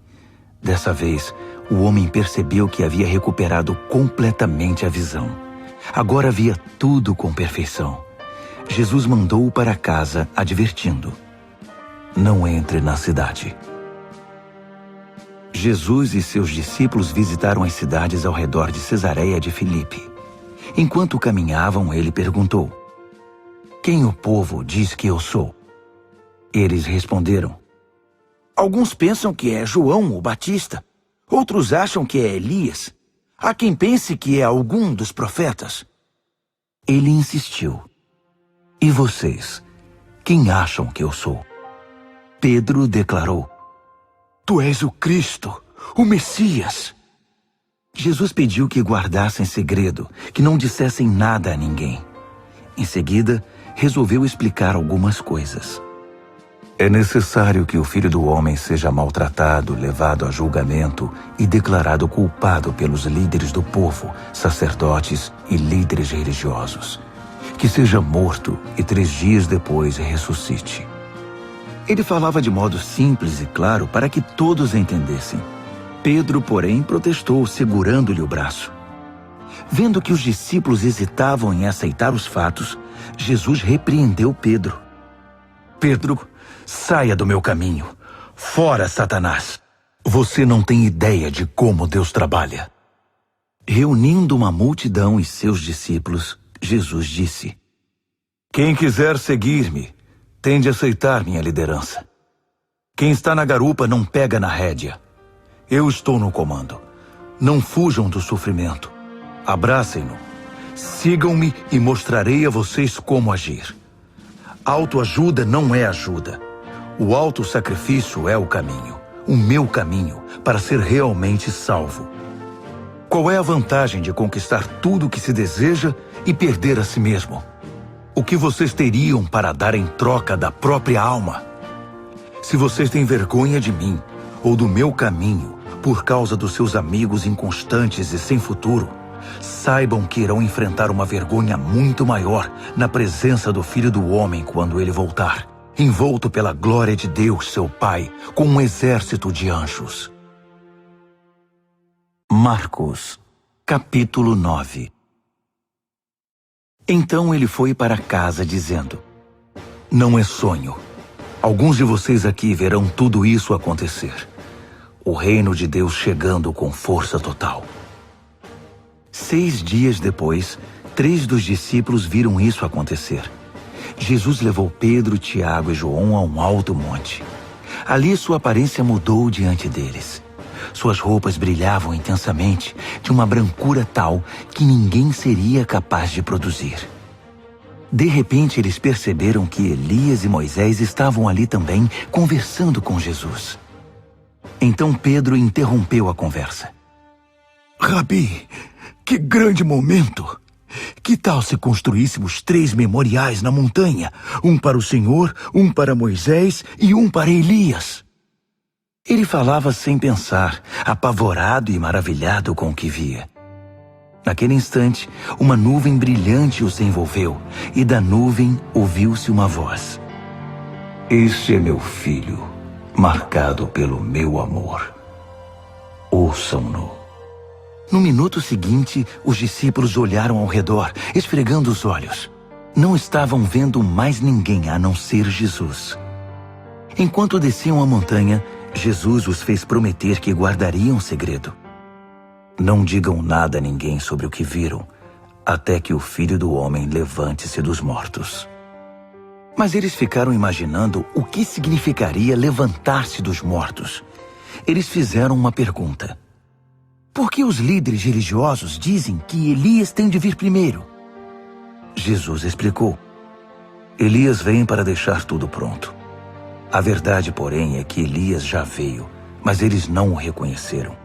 Dessa vez, o homem percebeu que havia recuperado completamente a visão. Agora via tudo com perfeição. Jesus mandou-o para casa, advertindo: não entre na cidade. Jesus e seus discípulos visitaram as cidades ao redor de Cesareia de Filipe. Enquanto caminhavam, ele perguntou: quem o povo diz que eu sou? Eles responderam: alguns pensam que é João o Batista, outros acham que é Elias. Há quem pense que é algum dos profetas. Ele insistiu: e vocês, quem acham que eu sou? Pedro declarou: tu és o Cristo, o Messias. Jesus pediu que guardassem segredo, que não dissessem nada a ninguém. Em seguida, resolveu explicar algumas coisas. É necessário que o Filho do Homem seja maltratado, levado a julgamento e declarado culpado pelos líderes do povo, sacerdotes e líderes religiosos. Que seja morto e 3 dias depois ressuscite. Ele falava de modo simples e claro para que todos entendessem. Pedro, porém, protestou, segurando-lhe o braço. Vendo que os discípulos hesitavam em aceitar os fatos, Jesus repreendeu Pedro. Pedro, saia do meu caminho. Fora, Satanás. Você não tem ideia de como Deus trabalha. Reunindo uma multidão e seus discípulos, Jesus disse: quem quiser seguir-me, tem de aceitar minha liderança. Quem está na garupa não pega na rédea. Eu estou no comando. Não fujam do sofrimento. Abracem-no. Sigam-me e mostrarei a vocês como agir. Autoajuda não é ajuda. O autossacrifício é o caminho, o meu caminho, para ser realmente salvo. Qual é a vantagem de conquistar tudo o que se deseja e perder a si mesmo? O que vocês teriam para dar em troca da própria alma? Se vocês têm vergonha de mim ou do meu caminho por causa dos seus amigos inconstantes e sem futuro, saibam que irão enfrentar uma vergonha muito maior na presença do Filho do Homem quando ele voltar, envolto pela glória de Deus, seu Pai, com um exército de anjos. Marcos, capítulo 9. Então ele foi para casa dizendo: não é sonho. Alguns de vocês aqui verão tudo isso acontecer. O reino de Deus chegando com força total. 6 dias depois, 3 dos discípulos viram isso acontecer. Jesus levou Pedro, Tiago e João a um alto monte. Ali sua aparência mudou diante deles. Suas roupas brilhavam intensamente, de uma brancura tal que ninguém seria capaz de produzir. De repente, eles perceberam que Elias e Moisés estavam ali também, conversando com Jesus. Então Pedro interrompeu a conversa. Rabi, que grande momento! Que tal se construíssemos 3 memoriais na montanha? Um para o Senhor, um para Moisés e um para Elias. Ele falava sem pensar, apavorado e maravilhado com o que via. Naquele instante, uma nuvem brilhante os envolveu, e da nuvem ouviu-se uma voz. Este é meu filho, marcado pelo meu amor. Ouçam-no. No minuto seguinte, os discípulos olharam ao redor, esfregando os olhos. Não estavam vendo mais ninguém a não ser Jesus. Enquanto desciam a montanha, Jesus os fez prometer que guardariam segredo. Não digam nada a ninguém sobre o que viram, até que o Filho do Homem levante-se dos mortos. Mas eles ficaram imaginando o que significaria levantar-se dos mortos. Eles fizeram uma pergunta. Por que os líderes religiosos dizem que Elias tem de vir primeiro? Jesus explicou. Elias vem para deixar tudo pronto. A verdade, porém, é que Elias já veio, mas eles não o reconheceram.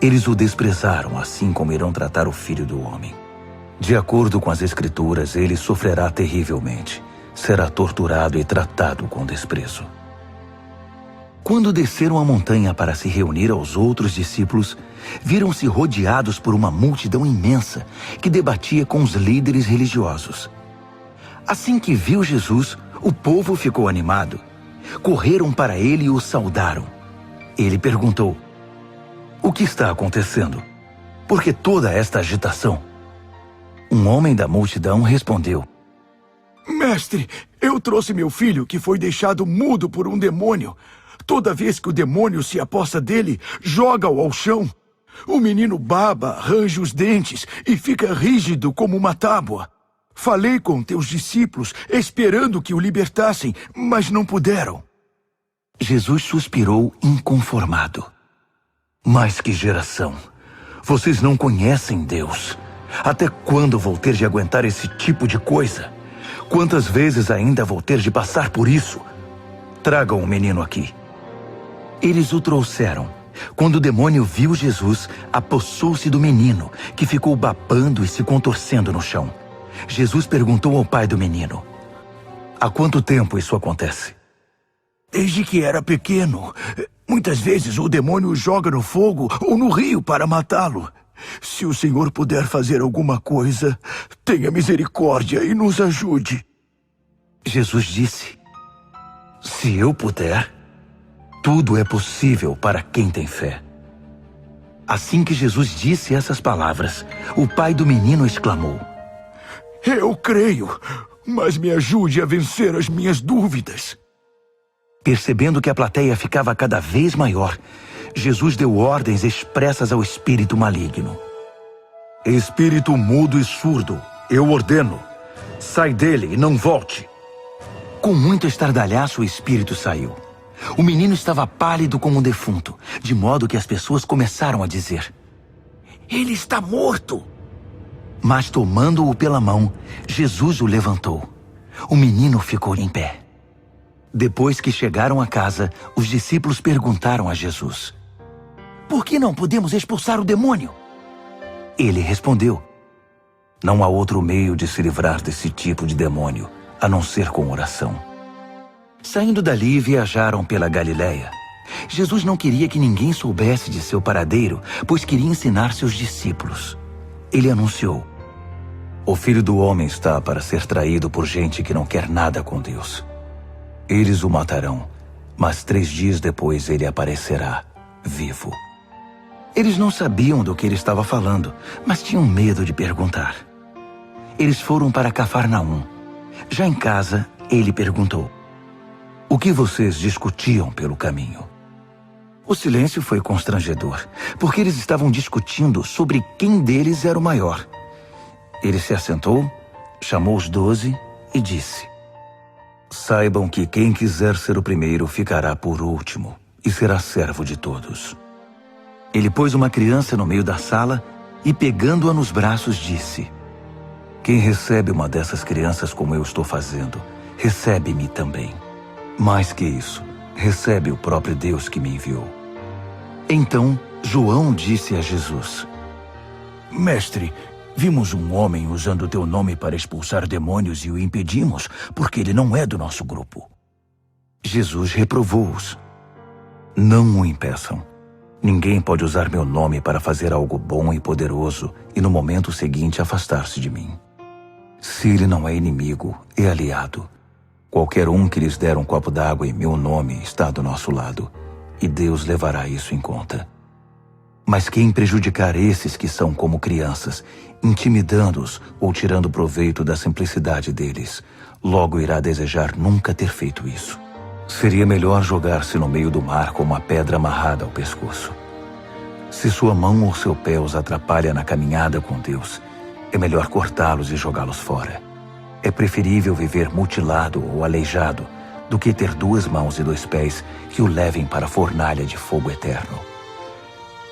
Eles o desprezaram, assim como irão tratar o Filho do Homem. De acordo com as Escrituras, ele sofrerá terrivelmente. Será torturado e tratado com desprezo. Quando desceram a montanha para se reunir aos outros discípulos, viram-se rodeados por uma multidão imensa que debatia com os líderes religiosos. Assim que viu Jesus, o povo ficou animado. Correram para ele e o saudaram. Ele perguntou: O que está acontecendo? Por que toda esta agitação? Um homem da multidão respondeu: Mestre, eu trouxe meu filho que foi deixado mudo por um demônio. Toda vez que o demônio se aposta dele, joga-o ao chão. O menino baba, range os dentes e fica rígido como uma tábua. Falei com teus discípulos, esperando que o libertassem, mas não puderam. Jesus suspirou inconformado. Mas que geração! Vocês não conhecem Deus. Até quando vou ter de aguentar esse tipo de coisa? Quantas vezes ainda vou ter de passar por isso? Tragam o menino aqui. Eles o trouxeram. Quando o demônio viu Jesus, apossou-se do menino, que ficou babando e se contorcendo no chão. Jesus perguntou ao pai do menino: Há quanto tempo isso acontece? Desde que era pequeno. Muitas vezes o demônio o joga no fogo ou no rio para matá-lo. Se o Senhor puder fazer alguma coisa, tenha misericórdia e nos ajude. Jesus disse: Se eu puder, tudo é possível para quem tem fé. Assim que Jesus disse essas palavras, o pai do menino exclamou: Eu creio, mas me ajude a vencer as minhas dúvidas. Percebendo que a plateia ficava cada vez maior, Jesus deu ordens expressas ao espírito maligno. Espírito mudo e surdo, eu ordeno, sai dele e não volte. Com muito estardalhaço, o espírito saiu. O menino estava pálido como um defunto, de modo que as pessoas começaram a dizer: Ele está morto! Mas tomando-o pela mão, Jesus o levantou. O menino ficou em pé. Depois que chegaram a casa, os discípulos perguntaram a Jesus: Por que não podemos expulsar o demônio? Ele respondeu: Não há outro meio de se livrar desse tipo de demônio, a não ser com oração. Saindo dali, viajaram pela Galileia. Jesus não queria que ninguém soubesse de seu paradeiro, pois queria ensinar seus discípulos. Ele anunciou: O Filho do Homem está para ser traído por gente que não quer nada com Deus. Eles o matarão, mas 3 dias depois ele aparecerá, vivo. Eles não sabiam do que ele estava falando, mas tinham medo de perguntar. Eles foram para Cafarnaum. Já em casa, ele perguntou: O que vocês discutiam pelo caminho? O silêncio foi constrangedor, porque eles estavam discutindo sobre quem deles era o maior. Ele se assentou, chamou os 12 e disse: Saibam que quem quiser ser o primeiro ficará por último e será servo de todos. Ele pôs uma criança no meio da sala e, pegando-a nos braços, disse: Quem recebe uma dessas crianças como eu estou fazendo, recebe-me também. Mais que isso, recebe o próprio Deus que me enviou. Então, João disse a Jesus: Mestre, vimos um homem usando o teu nome para expulsar demônios e o impedimos, porque ele não é do nosso grupo. Jesus reprovou-os: Não o impeçam. Ninguém pode usar meu nome para fazer algo bom e poderoso e no momento seguinte afastar-se de mim. Se ele não é inimigo, é aliado. Qualquer um que lhes der um copo d'água em meu nome está do nosso lado, e Deus levará isso em conta. Mas quem prejudicar esses que são como crianças, intimidando-os ou tirando proveito da simplicidade deles, logo irá desejar nunca ter feito isso. Seria melhor jogar-se no meio do mar com uma pedra amarrada ao pescoço. Se sua mão ou seu pé os atrapalha na caminhada com Deus, é melhor cortá-los e jogá-los fora. É preferível viver mutilado ou aleijado do que ter 2 mãos e 2 pés que o levem para a fornalha de fogo eterno.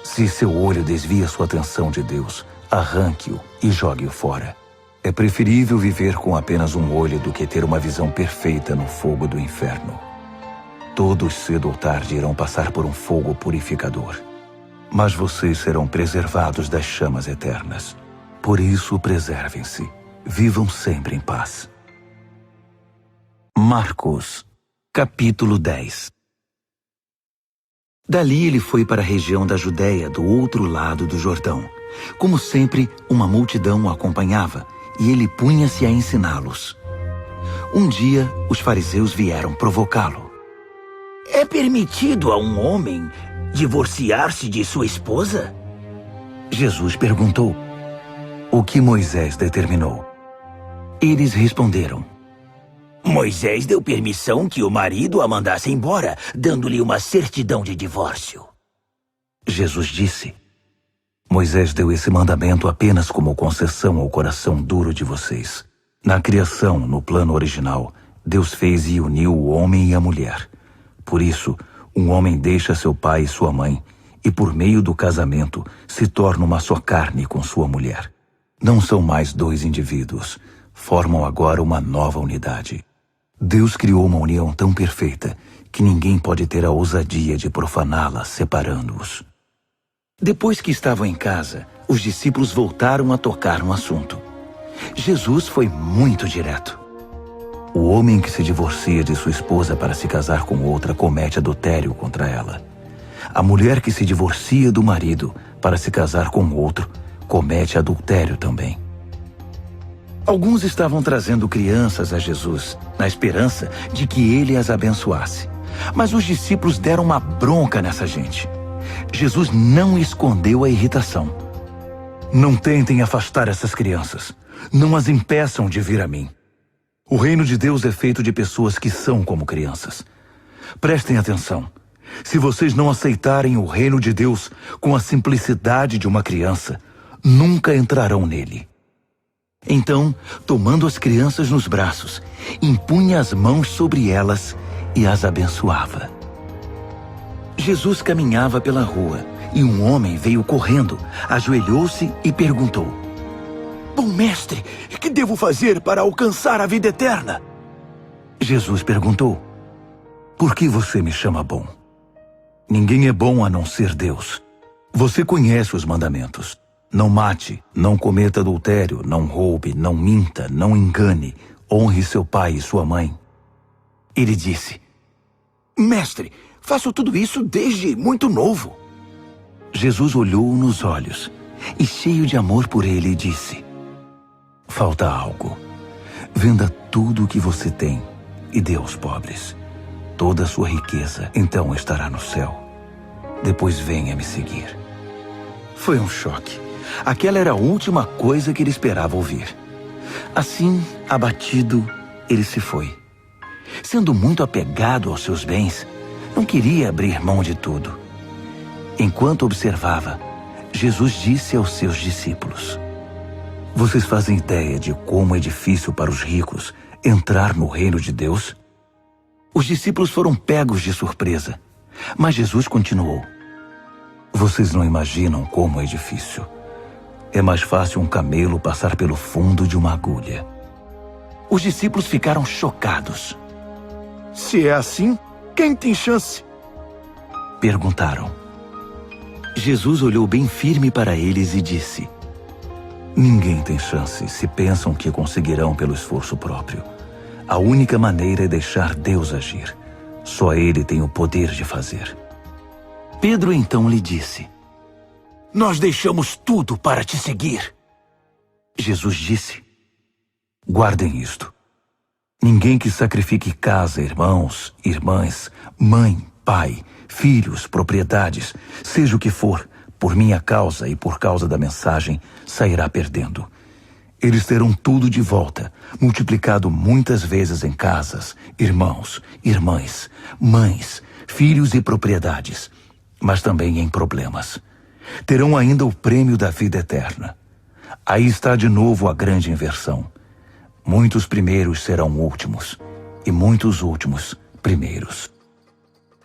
Se seu olho desvia sua atenção de Deus, arranque-o e jogue-o fora. É preferível viver com apenas um olho do que ter uma visão perfeita no fogo do inferno. Todos cedo ou tarde irão passar por um fogo purificador. Mas vocês serão preservados das chamas eternas. Por isso, preservem-se. Vivam sempre em paz. Marcos, capítulo 10. Dali ele foi para a região da Judéia, do outro lado do Jordão. Como sempre, uma multidão o acompanhava, e ele punha-se a ensiná-los. Um dia, os fariseus vieram provocá-lo. É permitido a um homem divorciar-se de sua esposa? Jesus perguntou: O que Moisés determinou? Eles responderam: Moisés deu permissão que o marido a mandasse embora, dando-lhe uma certidão de divórcio. Jesus disse: Moisés deu esse mandamento apenas como concessão ao coração duro de vocês. Na criação, no plano original, Deus fez e uniu o homem e a mulher. Por isso, um homem deixa seu pai e sua mãe, e por meio do casamento se torna uma só carne com sua mulher. Não são mais 2 indivíduos, formam agora uma nova unidade. Deus criou uma união tão perfeita que ninguém pode ter a ousadia de profaná-la separando-os. Depois que estavam em casa, os discípulos voltaram a tocar no assunto. Jesus foi muito direto. O homem que se divorcia de sua esposa para se casar com outra comete adultério contra ela. A mulher que se divorcia do marido para se casar com outro comete adultério também. Alguns estavam trazendo crianças a Jesus, na esperança de que ele as abençoasse. Mas os discípulos deram uma bronca nessa gente. Jesus não escondeu a irritação. Não tentem afastar essas crianças. Não as impeçam de vir a mim. O reino de Deus é feito de pessoas que são como crianças. Prestem atenção. Se vocês não aceitarem o reino de Deus com a simplicidade de uma criança, nunca entrarão nele. Então, tomando as crianças nos braços, impunha as mãos sobre elas e as abençoava. Jesus caminhava pela rua e um homem veio correndo, ajoelhou-se e perguntou: Bom mestre, que devo fazer para alcançar a vida eterna? Jesus perguntou: Por que você me chama bom? Ninguém é bom a não ser Deus. Você conhece os mandamentos. Não mate, não cometa adultério, não roube, não minta, não engane, honre seu pai e sua mãe. Ele disse: Mestre, faço tudo isso desde muito novo. Jesus olhou-o nos olhos e, cheio de amor por ele, disse: Falta algo. Venda tudo o que você tem e dê aos pobres. Toda a sua riqueza então estará no céu. Depois venha me seguir. Foi um choque. Aquela era a última coisa que ele esperava ouvir. Assim, abatido, ele se foi. Sendo muito apegado aos seus bens, não queria abrir mão de tudo. Enquanto observava, Jesus disse aos seus discípulos: Vocês fazem ideia de como é difícil para os ricos entrar no reino de Deus? Os discípulos foram pegos de surpresa, mas Jesus continuou: Vocês não imaginam como é difícil. É mais fácil um camelo passar pelo fundo de uma agulha. Os discípulos ficaram chocados. Se é assim, quem tem chance? Perguntaram. Jesus olhou bem firme para eles e disse: Ninguém tem chance se pensam que conseguirão pelo esforço próprio. A única maneira é deixar Deus agir. Só Ele tem o poder de fazer. Pedro então lhe disse: Nós deixamos tudo para te seguir. Jesus disse: Guardem isto. Ninguém que sacrifique casa, irmãos, irmãs, mãe, pai, filhos, propriedades, seja o que for, por minha causa e por causa da mensagem, sairá perdendo. Eles terão tudo de volta, multiplicado muitas vezes em casas, irmãos, irmãs, mães, filhos e propriedades, mas também em problemas. Terão ainda o prêmio da vida eterna. Aí está de novo a grande inversão. Muitos primeiros serão últimos, e muitos últimos primeiros.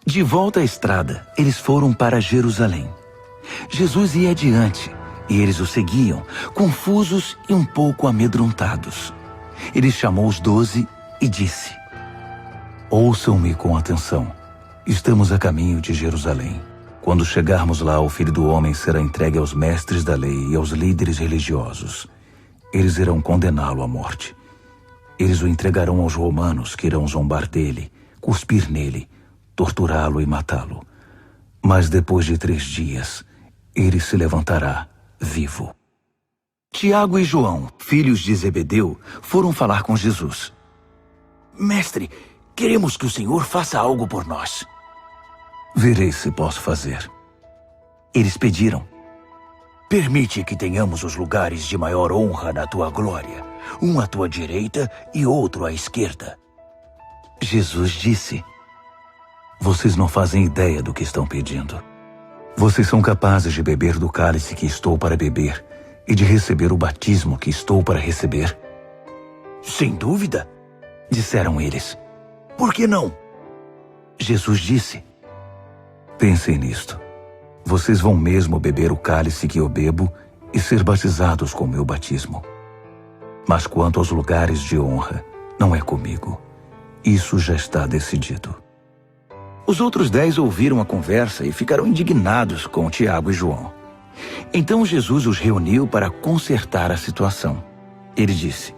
De volta à estrada, eles foram para Jerusalém. Jesus ia adiante, e eles o seguiam, confusos e um pouco amedrontados. Ele chamou os 12 e disse: Ouçam-me com atenção. Estamos a caminho de Jerusalém. Quando chegarmos lá, o Filho do Homem será entregue aos mestres da lei e aos líderes religiosos. Eles irão condená-lo à morte. Eles o entregarão aos romanos, que irão zombar dele, cuspir nele, torturá-lo e matá-lo. Mas depois de 3 dias, ele se levantará vivo. Tiago e João, filhos de Zebedeu, foram falar com Jesus. Mestre, queremos que o Senhor faça algo por nós. Verei se posso fazer. Eles pediram: Permite que tenhamos os lugares de maior honra na tua glória, um à tua direita e outro à esquerda. Jesus disse: Vocês não fazem ideia do que estão pedindo. Vocês são capazes de beber do cálice que estou para beber e de receber o batismo que estou para receber? Sem dúvida, disseram eles. Por que não? Jesus disse: Pensem nisto. Vocês vão mesmo beber o cálice que eu bebo e ser batizados com o meu batismo. Mas quanto aos lugares de honra, não é comigo. Isso já está decidido. Os outros 10 ouviram a conversa e ficaram indignados com Tiago e João. Então Jesus os reuniu para consertar a situação. Ele disse: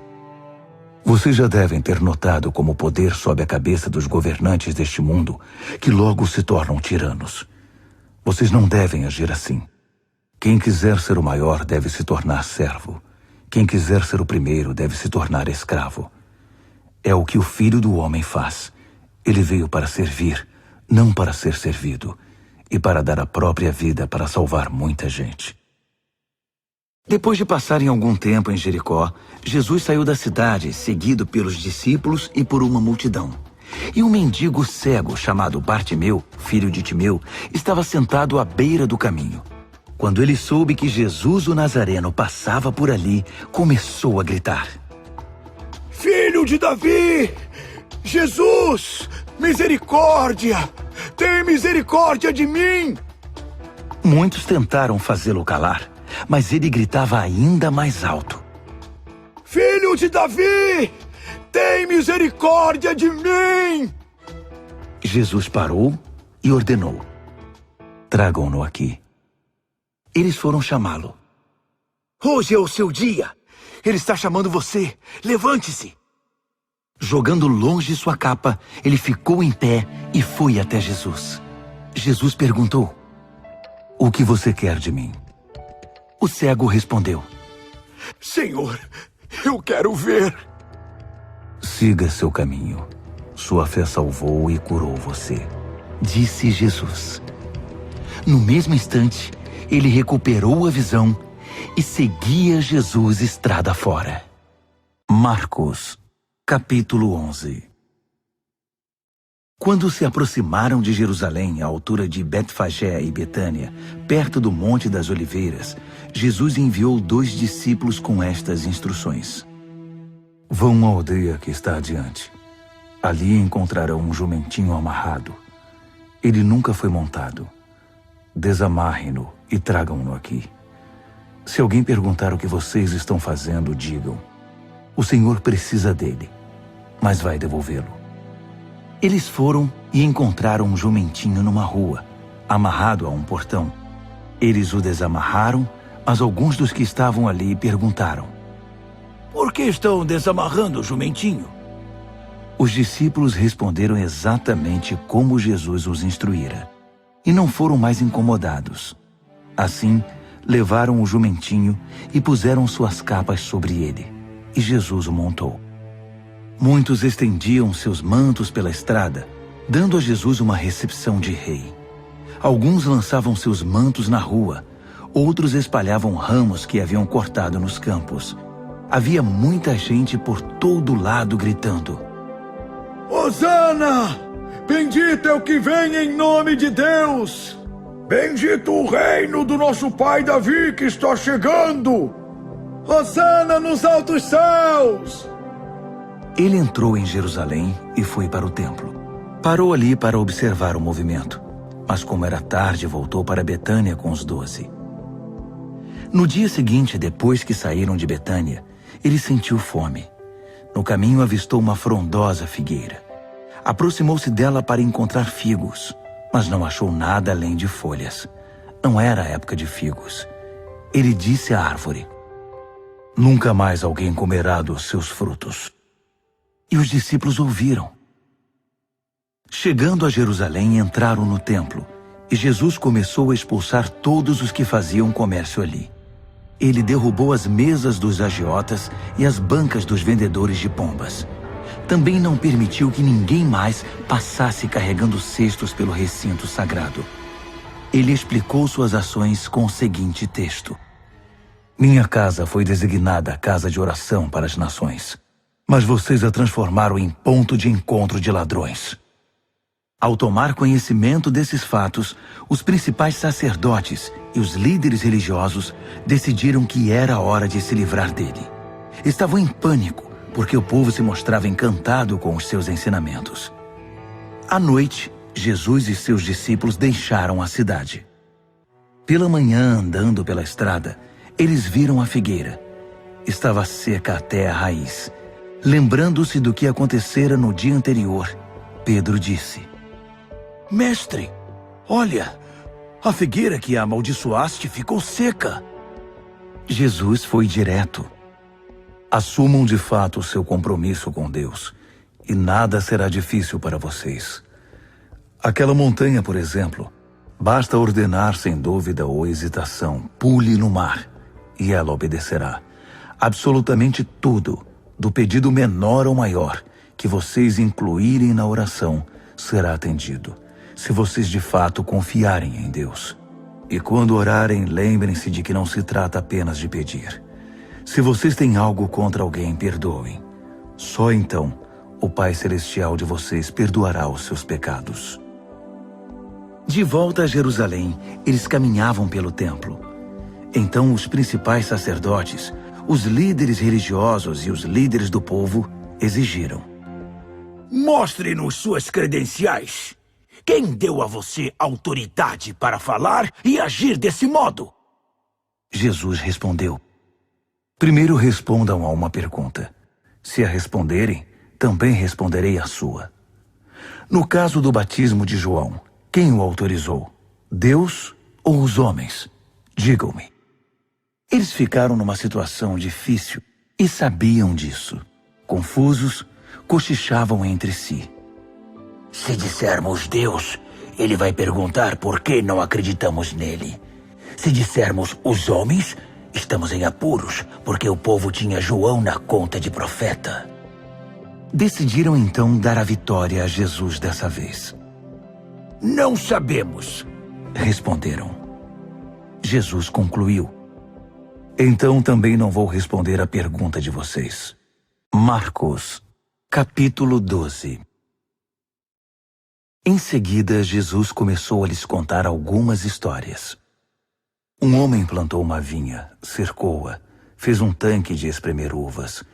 Vocês já devem ter notado como o poder sobe a cabeça dos governantes deste mundo, que logo se tornam tiranos. Vocês não devem agir assim. Quem quiser ser o maior deve se tornar servo. Quem quiser ser o primeiro deve se tornar escravo. É o que o Filho do Homem faz. Ele veio para servir, não para ser servido, e para dar a própria vida para salvar muita gente. Depois de passarem algum tempo em Jericó, Jesus saiu da cidade, seguido pelos discípulos e por uma multidão. E um mendigo cego chamado Bartimeu, filho de Timeu, estava sentado à beira do caminho. Quando ele soube que Jesus o Nazareno passava por ali, começou a gritar: Filho de Davi! Jesus! Misericórdia! Tem misericórdia de mim! Muitos tentaram fazê-lo calar, mas ele gritava ainda mais alto: Filho de Davi! Tem misericórdia de mim! Jesus parou e ordenou: Tragam-no aqui. Eles foram chamá-lo. Hoje é o seu dia. Ele está chamando você. Levante-se. Jogando longe sua capa, ele ficou em pé e foi até Jesus. Jesus perguntou: O que você quer de mim? O cego respondeu: Senhor, eu quero ver. Siga seu caminho. Sua fé salvou e curou você, disse Jesus. No mesmo instante, ele recuperou a visão e seguia Jesus estrada fora. Marcos, capítulo 11. Quando se aproximaram de Jerusalém, à altura de Betfagé e Betânia, perto do Monte das Oliveiras, Jesus enviou 2 discípulos com estas instruções: Vão à aldeia que está adiante. Ali encontrarão um jumentinho amarrado. Ele nunca foi montado. Desamarrem-no e tragam-no aqui. Se alguém perguntar o que vocês estão fazendo, digam: o Senhor precisa dele, mas vai devolvê-lo. Eles foram e encontraram um jumentinho numa rua, amarrado a um portão. Eles o desamarraram, mas alguns dos que estavam ali perguntaram: por que estão desamarrando o jumentinho? Os discípulos responderam exatamente como Jesus os instruíra, e não foram mais incomodados. Assim, levaram o jumentinho e puseram suas capas sobre ele, e Jesus o montou. Muitos estendiam seus mantos pela estrada, dando a Jesus uma recepção de rei. Alguns lançavam seus mantos na rua, outros espalhavam ramos que haviam cortado nos campos. Havia muita gente por todo lado gritando: Hosana! Bendito é o que vem em nome de Deus! Bendito o reino do nosso pai Davi que está chegando! Hosana nos altos céus! Ele entrou em Jerusalém e foi para o templo. Parou ali para observar o movimento, mas como era tarde, voltou para Betânia com os 12. No dia seguinte, depois que saíram de Betânia, ele sentiu fome. No caminho avistou uma frondosa figueira. Aproximou-se dela para encontrar figos, mas não achou nada além de folhas. Não era a época de figos. Ele disse à árvore: nunca mais alguém comerá dos seus frutos. E os discípulos ouviram. Chegando a Jerusalém, entraram no templo, e Jesus começou a expulsar todos os que faziam comércio ali. Ele derrubou as mesas dos agiotas e as bancas dos vendedores de pombas. Também não permitiu que ninguém mais passasse carregando cestos pelo recinto sagrado. Ele explicou suas ações com o seguinte texto: minha casa foi designada casa de oração para as nações, mas vocês a transformaram em ponto de encontro de ladrões. Ao tomar conhecimento desses fatos, os principais sacerdotes e os líderes religiosos decidiram que era a hora de se livrar dele. Estavam em pânico, porque o povo se mostrava encantado com os seus ensinamentos. À noite, Jesus e seus discípulos deixaram a cidade. Pela manhã, andando pela estrada, eles viram a figueira. Estava seca até a raiz. Lembrando-se do que acontecera no dia anterior, Pedro disse: mestre, olha, a figueira que amaldiçoaste ficou seca. Jesus foi direto: assumam de fato o seu compromisso com Deus, e nada será difícil para vocês. Aquela montanha, por exemplo, basta ordenar sem dúvida ou hesitação: pule no mar, e ela obedecerá. Absolutamente tudo, do pedido menor ao maior, que vocês incluírem na oração, será atendido, se vocês de fato confiarem em Deus. E quando orarem, lembrem-se de que não se trata apenas de pedir. Se vocês têm algo contra alguém, perdoem. Só então o Pai Celestial de vocês perdoará os seus pecados. De volta a Jerusalém, eles caminhavam pelo templo. Então os principais sacerdotes, os líderes religiosos e os líderes do povo exigiram: mostre-nos suas credenciais. Quem deu a você autoridade para falar e agir desse modo? Jesus respondeu: primeiro respondam a uma pergunta. Se a responderem, também responderei a sua. No caso do batismo de João, quem o autorizou? Deus ou os homens? Digam-me. Eles ficaram numa situação difícil e sabiam disso. Confusos, cochichavam entre si: se dissermos Deus, ele vai perguntar por que não acreditamos nele. Se dissermos os homens, estamos em apuros, porque o povo tinha João na conta de profeta. Decidiram então dar a vitória a Jesus dessa vez. Não sabemos, responderam. Jesus concluiu: então também não vou responder a pergunta de vocês. Marcos, capítulo 12. Em seguida, Jesus começou a lhes contar algumas histórias. Um homem plantou uma vinha, cercou-a, fez um tanque de espremer uvas,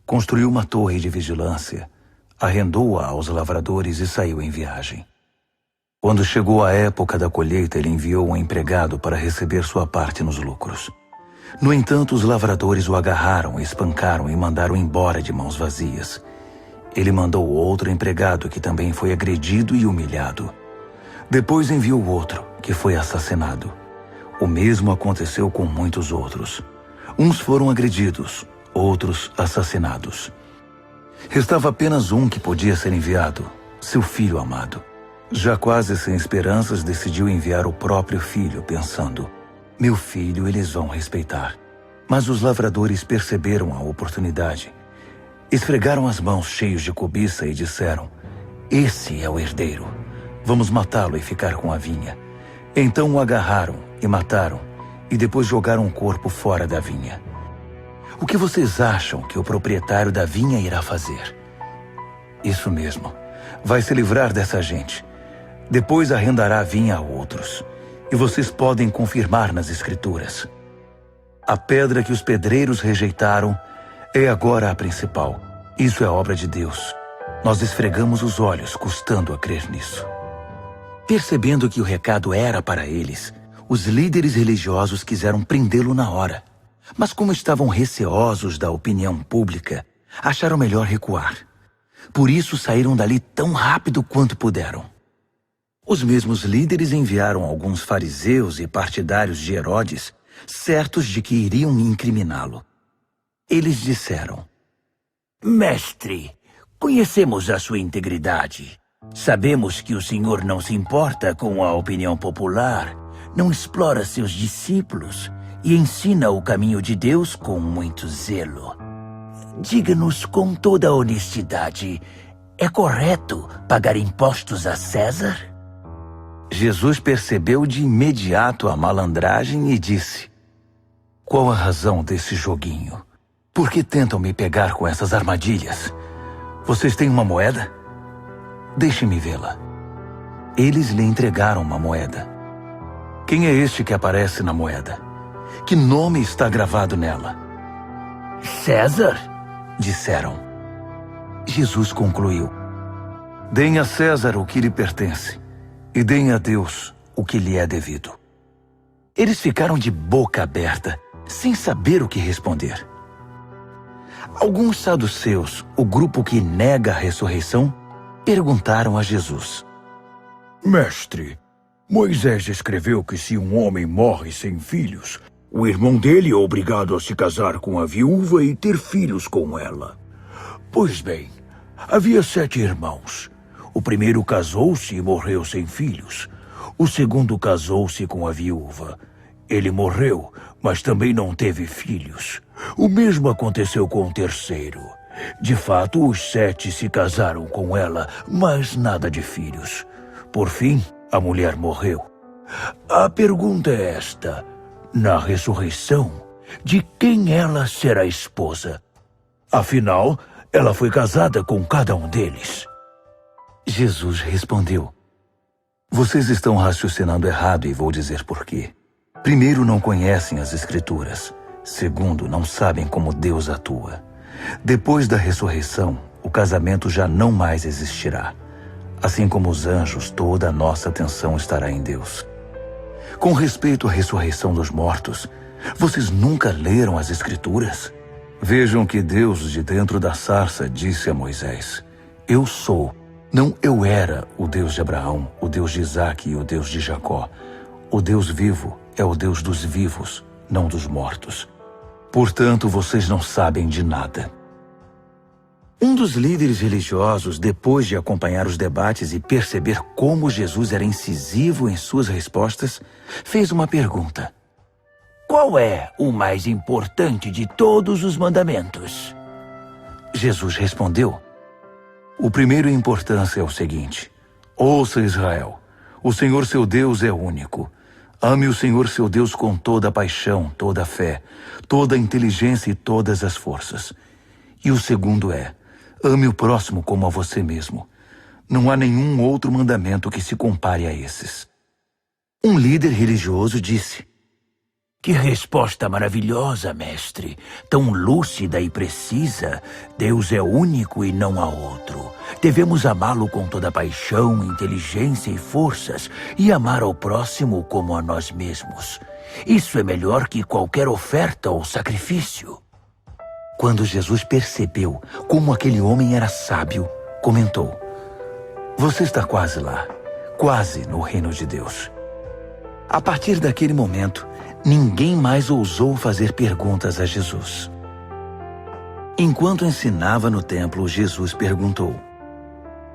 construiu uma torre de vigilância, arrendou-a aos lavradores e saiu em viagem. Quando chegou a época da colheita, ele enviou um empregado para receber sua parte nos lucros. No entanto, os lavradores o agarraram, espancaram e mandaram embora de mãos vazias. Ele mandou outro empregado que também foi agredido e humilhado. Depois enviou outro, que foi assassinado. O mesmo aconteceu com muitos outros. Uns foram agredidos, outros assassinados. Restava apenas um que podia ser enviado, seu filho amado. Já quase sem esperanças, decidiu enviar o próprio filho, pensando: meu filho eles vão respeitar. Mas os lavradores perceberam a oportunidade. Esfregaram as mãos cheios de cobiça e disseram: esse é o herdeiro. Vamos matá-lo e ficar com a vinha. Então o agarraram e mataram, e depois jogaram o corpo fora da vinha. O que vocês acham que o proprietário da vinha irá fazer? Isso mesmo. Vai se livrar dessa gente. Depois arrendará a vinha a outros. E vocês podem confirmar nas Escrituras. A pedra que os pedreiros rejeitaram é agora a principal. Isso é obra de Deus. Nós esfregamos os olhos, custando a crer nisso. Percebendo que o recado era para eles, os líderes religiosos quiseram prendê-lo na hora. Mas como estavam receosos da opinião pública, acharam melhor recuar. Por isso saíram dali tão rápido quanto puderam. Os mesmos líderes enviaram alguns fariseus e partidários de Herodes, certos de que iriam incriminá-lo. Eles disseram: Mestre, conhecemos a sua integridade. Sabemos que o senhor não se importa com a opinião popular, não explora seus discípulos e ensina o caminho de Deus com muito zelo. Diga-nos com toda a honestidade, é correto pagar impostos a César? Jesus percebeu de imediato a malandragem e disse: qual a razão desse joguinho? Por que tentam me pegar com essas armadilhas? Vocês têm uma moeda? Deixe-me vê-la. Eles lhe entregaram uma moeda. Quem é este que aparece na moeda? Que nome está gravado nela? César, disseram. Jesus concluiu: deem a César o que lhe pertence, e deem a Deus o que lhe é devido. Eles ficaram de boca aberta, sem saber o que responder. Alguns saduceus, o grupo que nega a ressurreição, perguntaram a Jesus: Mestre, Moisés escreveu que se um homem morre sem filhos, o irmão dele é obrigado a se casar com a viúva e ter filhos com ela. Pois bem, havia 7 irmãos. O primeiro casou-se e morreu sem filhos. O segundo casou-se com a viúva. Ele morreu, mas também não teve filhos. O mesmo aconteceu com o terceiro. De fato, os 7 se casaram com ela, mas nada de filhos. Por fim, a mulher morreu. A pergunta é esta: na ressurreição, de quem ela será esposa? Afinal, ela foi casada com cada um deles. Jesus respondeu: vocês estão raciocinando errado e vou dizer por quê. Primeiro, não conhecem as Escrituras. Segundo, não sabem como Deus atua. Depois da ressurreição, o casamento já não mais existirá. Assim como os anjos, toda a nossa atenção estará em Deus. Com respeito à ressurreição dos mortos, vocês nunca leram as Escrituras? Vejam que Deus, de dentro da sarça, disse a Moisés: eu sou, não eu era, o Deus de Abraão, o Deus de Isaque e o Deus de Jacó. O Deus vivo é o Deus dos vivos, não dos mortos. Portanto, vocês não sabem de nada. Um dos líderes religiosos, depois de acompanhar os debates e perceber como Jesus era incisivo em suas respostas, fez uma pergunta: qual é o mais importante de todos os mandamentos? Jesus respondeu: o primeiro em importância é o seguinte: ouça, Israel, o Senhor seu Deus é único. Ame o Senhor seu Deus com toda a paixão, toda a fé, toda a inteligência e todas as forças. E o segundo é: ame o próximo como a você mesmo. Não há nenhum outro mandamento que se compare a esses. Um líder religioso disse: que resposta maravilhosa, mestre! Tão lúcida e precisa. Deus é único e não há outro. Devemos amá-lo com toda paixão, inteligência e forças e amar ao próximo como a nós mesmos. Isso é melhor que qualquer oferta ou sacrifício. Quando Jesus percebeu como aquele homem era sábio, comentou: Você está quase lá, quase no reino de Deus. A partir daquele momento, ninguém mais ousou fazer perguntas a Jesus. Enquanto ensinava no templo, Jesus perguntou: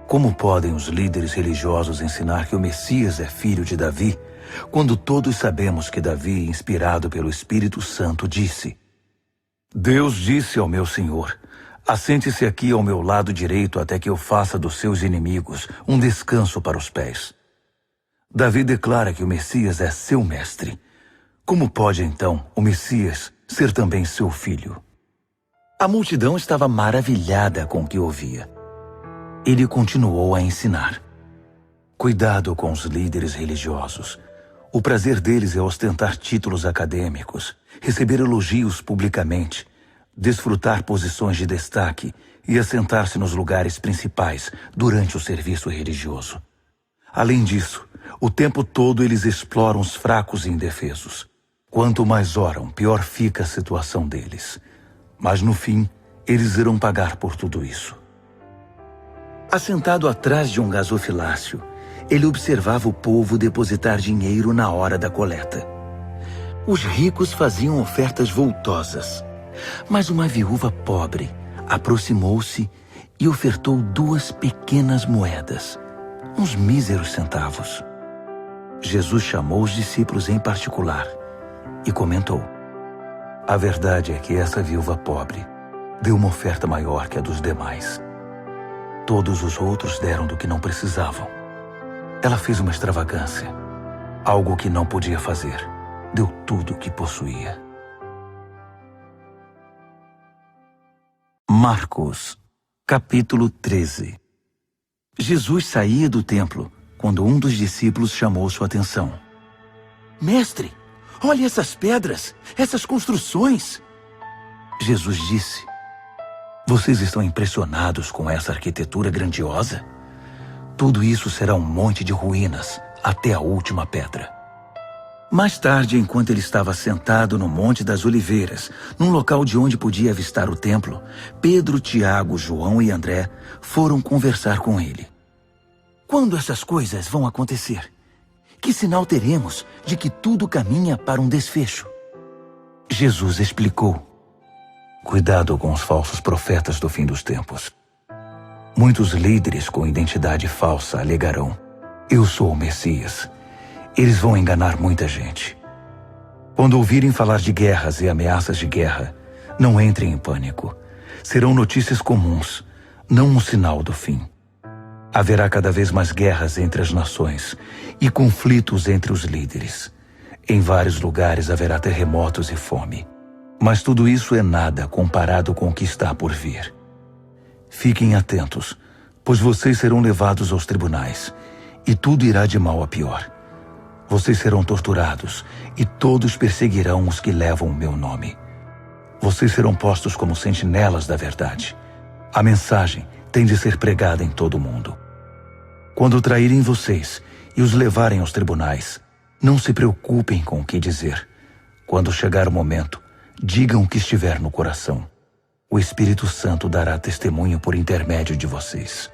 Como podem os líderes religiosos ensinar que o Messias é filho de Davi, quando todos sabemos que Davi, inspirado pelo Espírito Santo, disse: Deus disse ao meu Senhor: Assente-se aqui ao meu lado direito até que eu faça dos seus inimigos um descanso para os pés. Davi declara que o Messias é seu mestre. Como pode, então, o Messias ser também seu filho? A multidão estava maravilhada com o que ouvia. Ele continuou a ensinar: Cuidado com os líderes religiosos. O prazer deles é ostentar títulos acadêmicos, receber elogios publicamente, desfrutar posições de destaque e assentar-se nos lugares principais durante o serviço religioso. Além disso, o tempo todo eles exploram os fracos e indefesos. Quanto mais oram, pior fica a situação deles. Mas no fim, eles irão pagar por tudo isso. Assentado atrás de um gasofilácio, ele observava o povo depositar dinheiro na hora da coleta. Os ricos faziam ofertas voltosas, mas uma viúva pobre aproximou-se e ofertou 2 pequenas moedas, uns míseros centavos. Jesus chamou os discípulos em particular e comentou: A verdade é que essa viúva pobre deu uma oferta maior que a dos demais. Todos os outros deram do que não precisavam. Ela fez uma extravagância, algo que não podia fazer. Deu tudo o que possuía. Marcos, capítulo 13. Jesus saía do templo quando um dos discípulos chamou sua atenção. Mestre, olhe essas pedras, essas construções. Jesus disse: Vocês estão impressionados com essa arquitetura grandiosa? Tudo isso será um monte de ruínas até a última pedra. Mais tarde, enquanto ele estava sentado no Monte das Oliveiras, num local de onde podia avistar o templo, Pedro, Tiago, João e André foram conversar com ele. Quando essas coisas vão acontecer? Que sinal teremos de que tudo caminha para um desfecho? Jesus explicou: Cuidado com os falsos profetas do fim dos tempos. Muitos líderes com identidade falsa alegarão: Eu sou o Messias. Eles vão enganar muita gente. Quando ouvirem falar de guerras e ameaças de guerra, não entrem em pânico. Serão notícias comuns, não um sinal do fim. Haverá cada vez mais guerras entre as nações e conflitos entre os líderes. Em vários lugares haverá terremotos e fome. Mas tudo isso é nada comparado com o que está por vir. Fiquem atentos, pois vocês serão levados aos tribunais, e tudo irá de mal a pior. Vocês serão torturados, e todos perseguirão os que levam o meu nome. Vocês serão postos como sentinelas da verdade. A mensagem tem de ser pregada em todo o mundo. Quando traírem vocês e os levarem aos tribunais, não se preocupem com o que dizer. Quando chegar o momento, digam o que estiver no coração. O Espírito Santo dará testemunho por intermédio de vocês.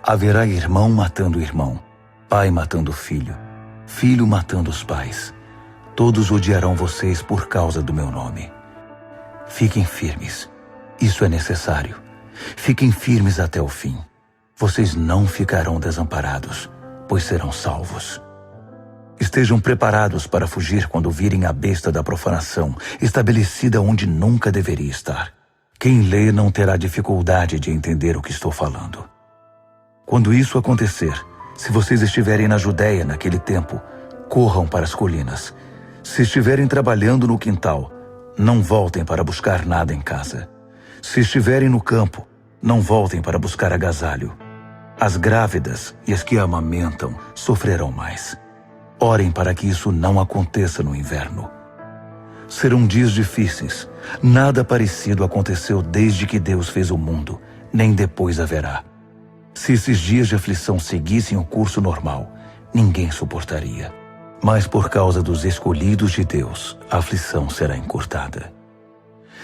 Haverá irmão matando irmão, pai matando filho, filho matando os pais. Todos odiarão vocês por causa do meu nome. Fiquem firmes. Isso é necessário. Fiquem firmes até o fim. Vocês não ficarão desamparados, pois serão salvos. Estejam preparados para fugir quando virem a besta da profanação, estabelecida onde nunca deveria estar. Quem lê não terá dificuldade de entender o que estou falando. Quando isso acontecer, se vocês estiverem na Judéia naquele tempo, corram para as colinas. Se estiverem trabalhando no quintal, não voltem para buscar nada em casa. Se estiverem no campo, não voltem para buscar agasalho. As grávidas e as que amamentam sofrerão mais. Orem para que isso não aconteça no inverno. Serão dias difíceis. Nada parecido aconteceu desde que Deus fez o mundo, nem depois haverá. Se esses dias de aflição seguissem o curso normal, ninguém suportaria. Mas por causa dos escolhidos de Deus, a aflição será encurtada.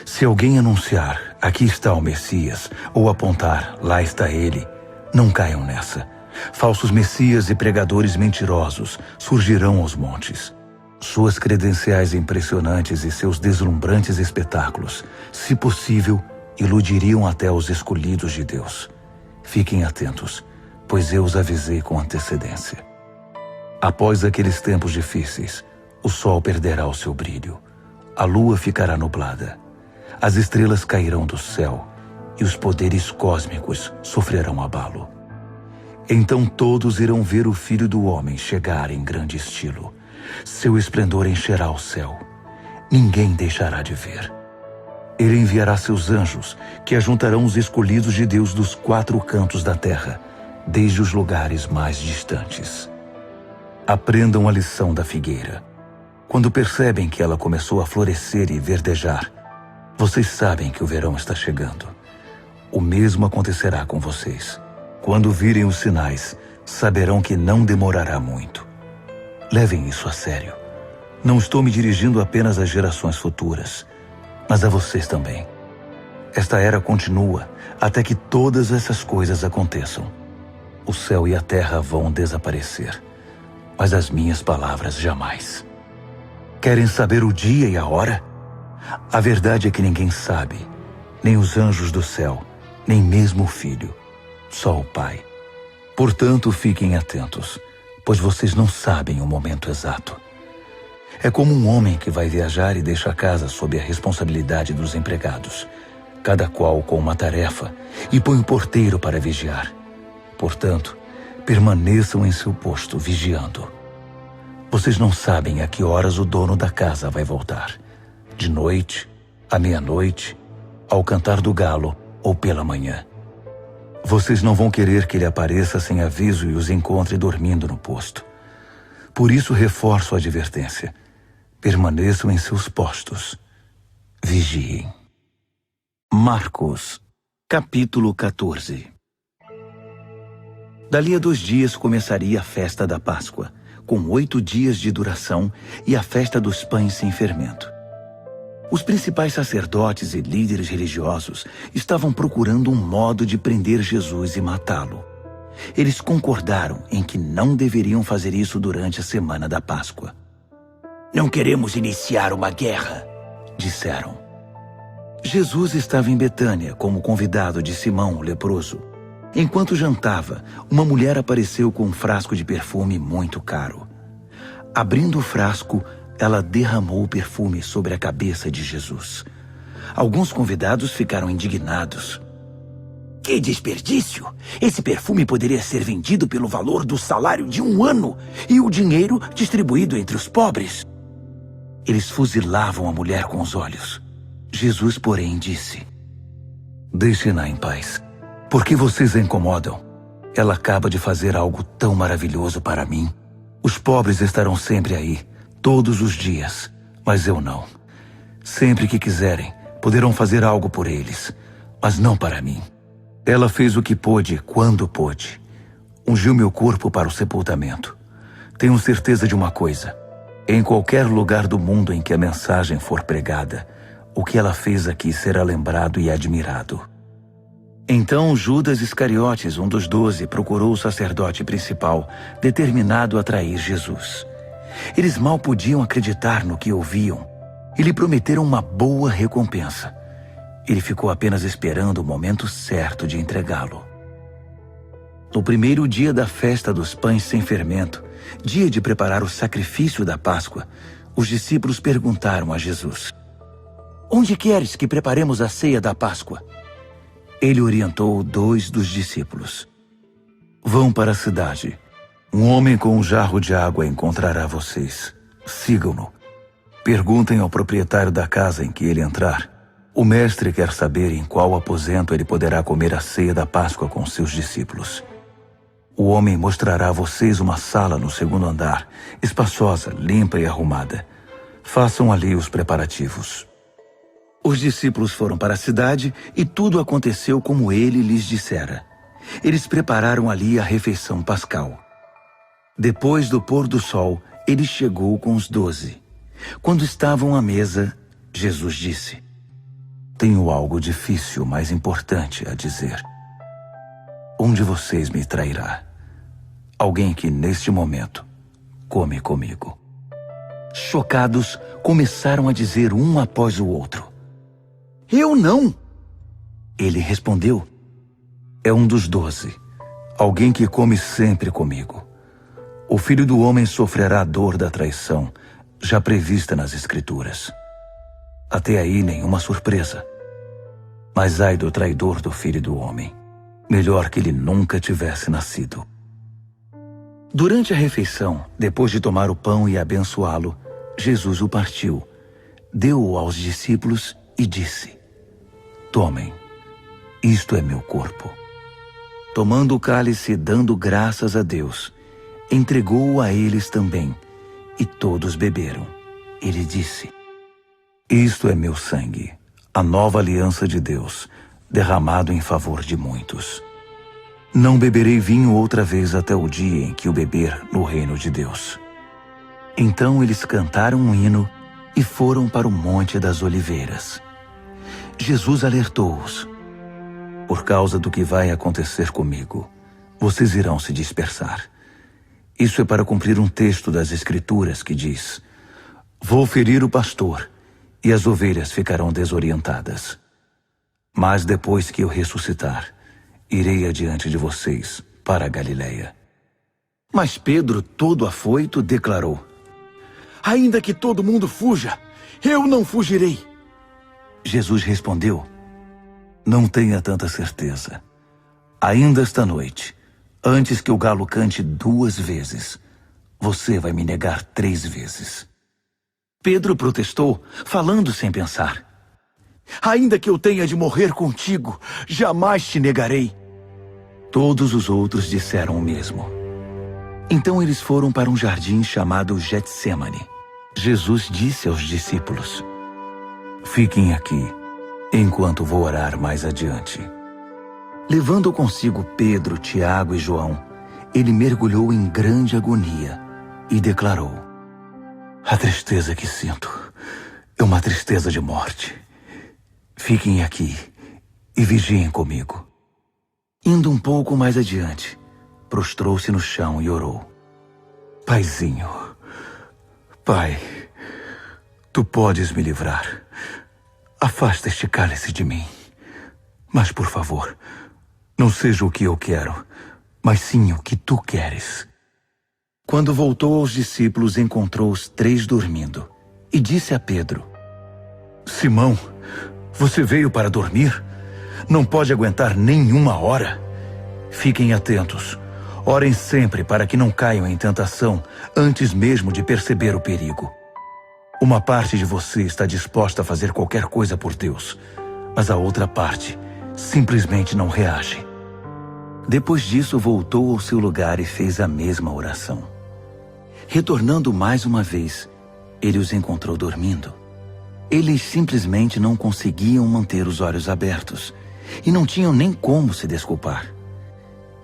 Se alguém anunciar, aqui está o Messias, ou apontar, lá está ele, não caiam nessa. Falsos messias e pregadores mentirosos surgirão aos montes. Suas credenciais impressionantes e seus deslumbrantes espetáculos, se possível, iludiriam até os escolhidos de Deus. Fiquem atentos, pois eu os avisei com antecedência. Após aqueles tempos difíceis, o sol perderá o seu brilho, a lua ficará nublada, as estrelas cairão do céu e os poderes cósmicos sofrerão abalo. Então todos irão ver o Filho do Homem chegar em grande estilo. Seu esplendor encherá o céu. Ninguém deixará de ver. Ele enviará seus anjos, que ajuntarão os escolhidos de Deus dos 4 cantos da terra, desde os lugares mais distantes. Aprendam a lição da figueira. Quando percebem que ela começou a florescer e verdejar, vocês sabem que o verão está chegando. O mesmo acontecerá com vocês. Quando virem os sinais, saberão que não demorará muito. Levem isso a sério. Não estou me dirigindo apenas às gerações futuras, mas a vocês também. Esta era continua até que todas essas coisas aconteçam. O céu e a terra vão desaparecer, mas as minhas palavras jamais. Querem saber o dia e a hora? A verdade é que ninguém sabe, nem os anjos do céu, nem mesmo o Filho, só o Pai. Portanto, fiquem atentos, pois vocês não sabem o momento exato. É como um homem que vai viajar e deixa a casa sob a responsabilidade dos empregados, cada qual com uma tarefa, e põe o porteiro para vigiar. Portanto, permaneçam em seu posto, vigiando. Vocês não sabem a que horas o dono da casa vai voltar. De noite, à meia-noite, ao cantar do galo ou pela manhã. Vocês não vão querer que ele apareça sem aviso e os encontre dormindo no posto. Por isso reforço a advertência. Permaneçam em seus postos. Vigiem. Marcos, capítulo 14. Dali a 2 dias começaria a festa da Páscoa, com 8 dias de duração, e a festa dos pães sem fermento. Os principais sacerdotes e líderes religiosos estavam procurando um modo de prender Jesus e matá-lo. Eles concordaram em que não deveriam fazer isso durante a semana da Páscoa. Não queremos iniciar uma guerra, disseram. Jesus estava em Betânia como convidado de Simão, o leproso. Enquanto jantava, uma mulher apareceu com um frasco de perfume muito caro. Abrindo o frasco, ela derramou o perfume sobre a cabeça de Jesus. Alguns convidados ficaram indignados. Que desperdício! Esse perfume poderia ser vendido pelo valor do salário de 1 ano e o dinheiro distribuído entre os pobres. Eles fuzilavam a mulher com os olhos. Jesus, porém, disse: Deixem-na em paz. Por que vocês a incomodam? Ela acaba de fazer algo tão maravilhoso para mim. Os pobres estarão sempre aí, todos os dias, mas eu não. Sempre que quiserem, poderão fazer algo por eles, mas não para mim. Ela fez o que pôde, quando pôde. Ungiu meu corpo para o sepultamento. Tenho certeza de uma coisa. Em qualquer lugar do mundo em que a mensagem for pregada, o que ela fez aqui será lembrado e admirado. Então Judas Iscariotes, um dos 12, procurou o sacerdote principal, determinado a trair Jesus. Eles mal podiam acreditar no que ouviam e lhe prometeram uma boa recompensa. Ele ficou apenas esperando o momento certo de entregá-lo. No primeiro dia da festa dos pães sem fermento, dia de preparar o sacrifício da Páscoa, os discípulos perguntaram a Jesus: Onde queres que preparemos a ceia da Páscoa? Ele orientou 2 dos discípulos. Vão para a cidade. Um homem com um jarro de água encontrará vocês. Sigam-no. Perguntem ao proprietário da casa em que ele entrar. O mestre quer saber em qual aposento ele poderá comer a ceia da Páscoa com seus discípulos. O homem mostrará a vocês uma sala no 2º andar, espaçosa, limpa e arrumada. Façam ali os preparativos. Os discípulos foram para a cidade e tudo aconteceu como ele lhes dissera. Eles prepararam ali a refeição pascal. Depois do pôr do sol, ele chegou com os 12. Quando estavam à mesa, Jesus disse: Tenho algo difícil, mas importante a dizer. Um de vocês me trairá. Alguém que, neste momento, come comigo. Chocados, começaram a dizer um após o outro: Eu não! Ele respondeu: É um dos 12, alguém que come sempre comigo. O Filho do Homem sofrerá a dor da traição, já prevista nas Escrituras. Até aí nenhuma surpresa. Mas ai do traidor do Filho do Homem. Melhor que ele nunca tivesse nascido. Durante a refeição, depois de tomar o pão e abençoá-lo, Jesus o partiu, deu-o aos discípulos e disse: Tomem, isto é meu corpo. Tomando o cálice e dando graças a Deus, entregou-o a eles também, e todos beberam. Ele disse: Isto é meu sangue, a nova aliança de Deus, derramado em favor de muitos. Não beberei vinho outra vez até o dia em que o beber no reino de Deus. Então eles cantaram um hino e foram para o Monte das Oliveiras. Jesus alertou-os: Por causa do que vai acontecer comigo, vocês irão se dispersar. Isso é para cumprir um texto das Escrituras que diz: Vou ferir o pastor, e as ovelhas ficarão desorientadas. Mas depois que eu ressuscitar, irei adiante de vocês para a Galileia. Mas Pedro, todo afoito, declarou: Ainda que todo mundo fuja, eu não fugirei. Jesus respondeu: Não tenha tanta certeza. Ainda esta noite, antes que o galo cante 2 vezes, você vai me negar 3 vezes. Pedro protestou, falando sem pensar: Ainda que eu tenha de morrer contigo, jamais te negarei. Todos os outros disseram o mesmo. Então eles foram para um jardim chamado Getsêmani. Jesus disse aos discípulos: Fiquem aqui, enquanto vou orar mais adiante. Levando consigo Pedro, Tiago e João, ele mergulhou em grande agonia e declarou: A tristeza que sinto é uma tristeza de morte. Fiquem aqui e vigiem comigo. Indo um pouco mais adiante, prostrou-se no chão e orou: Paizinho, Pai, tu podes me livrar. Afasta este cálice de mim. Mas, por favor, não seja o que eu quero, mas sim o que tu queres. Quando voltou aos discípulos, encontrou os 3 dormindo e disse a Pedro: Simão, você veio para dormir? Não pode aguentar nem 1 hora? Fiquem atentos. Orem sempre para que não caiam em tentação antes mesmo de perceber o perigo. Uma parte de você está disposta a fazer qualquer coisa por Deus, mas a outra parte simplesmente não reage. Depois disso, voltou ao seu lugar e fez a mesma oração. Retornando mais uma vez, ele os encontrou dormindo. Eles simplesmente não conseguiam manter os olhos abertos e não tinham nem como se desculpar.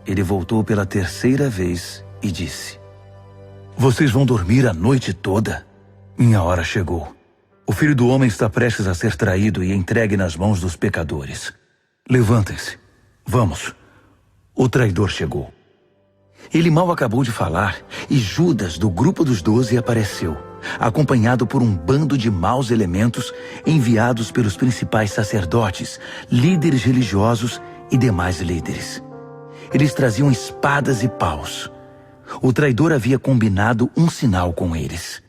Ele voltou pela 3ª vez e disse: Vocês vão dormir a noite toda? Minha hora chegou. O Filho do Homem está prestes a ser traído e entregue nas mãos dos pecadores. Levantem-se. Vamos. O traidor chegou. Ele mal acabou de falar e Judas, do grupo dos 12, apareceu, acompanhado por um bando de maus elementos enviados pelos principais sacerdotes, líderes religiosos e demais líderes. Eles traziam espadas e paus. O traidor havia combinado um sinal com eles.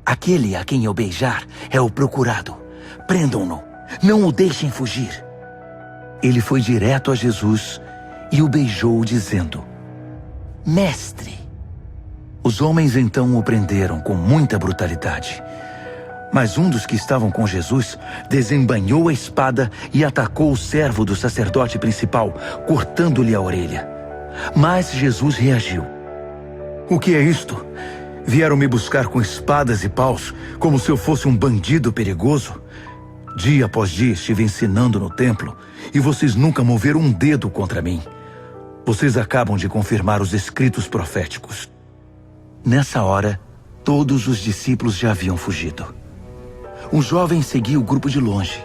Aquele a quem eu beijar é o procurado. Prendam-no. Não o deixem fugir. Ele foi direto a Jesus e o beijou, dizendo: Mestre. Os homens então o prenderam com muita brutalidade. Mas um dos que estavam com Jesus desembainhou a espada e atacou o servo do sacerdote principal, cortando-lhe a orelha. Mas Jesus reagiu. O que é isto? Vieram me buscar com espadas e paus, como se eu fosse um bandido perigoso? Dia após dia estive ensinando no templo, e vocês nunca moveram um dedo contra mim. Vocês acabam de confirmar os escritos proféticos. Nessa hora, todos os discípulos já haviam fugido. Um jovem seguia o grupo de longe.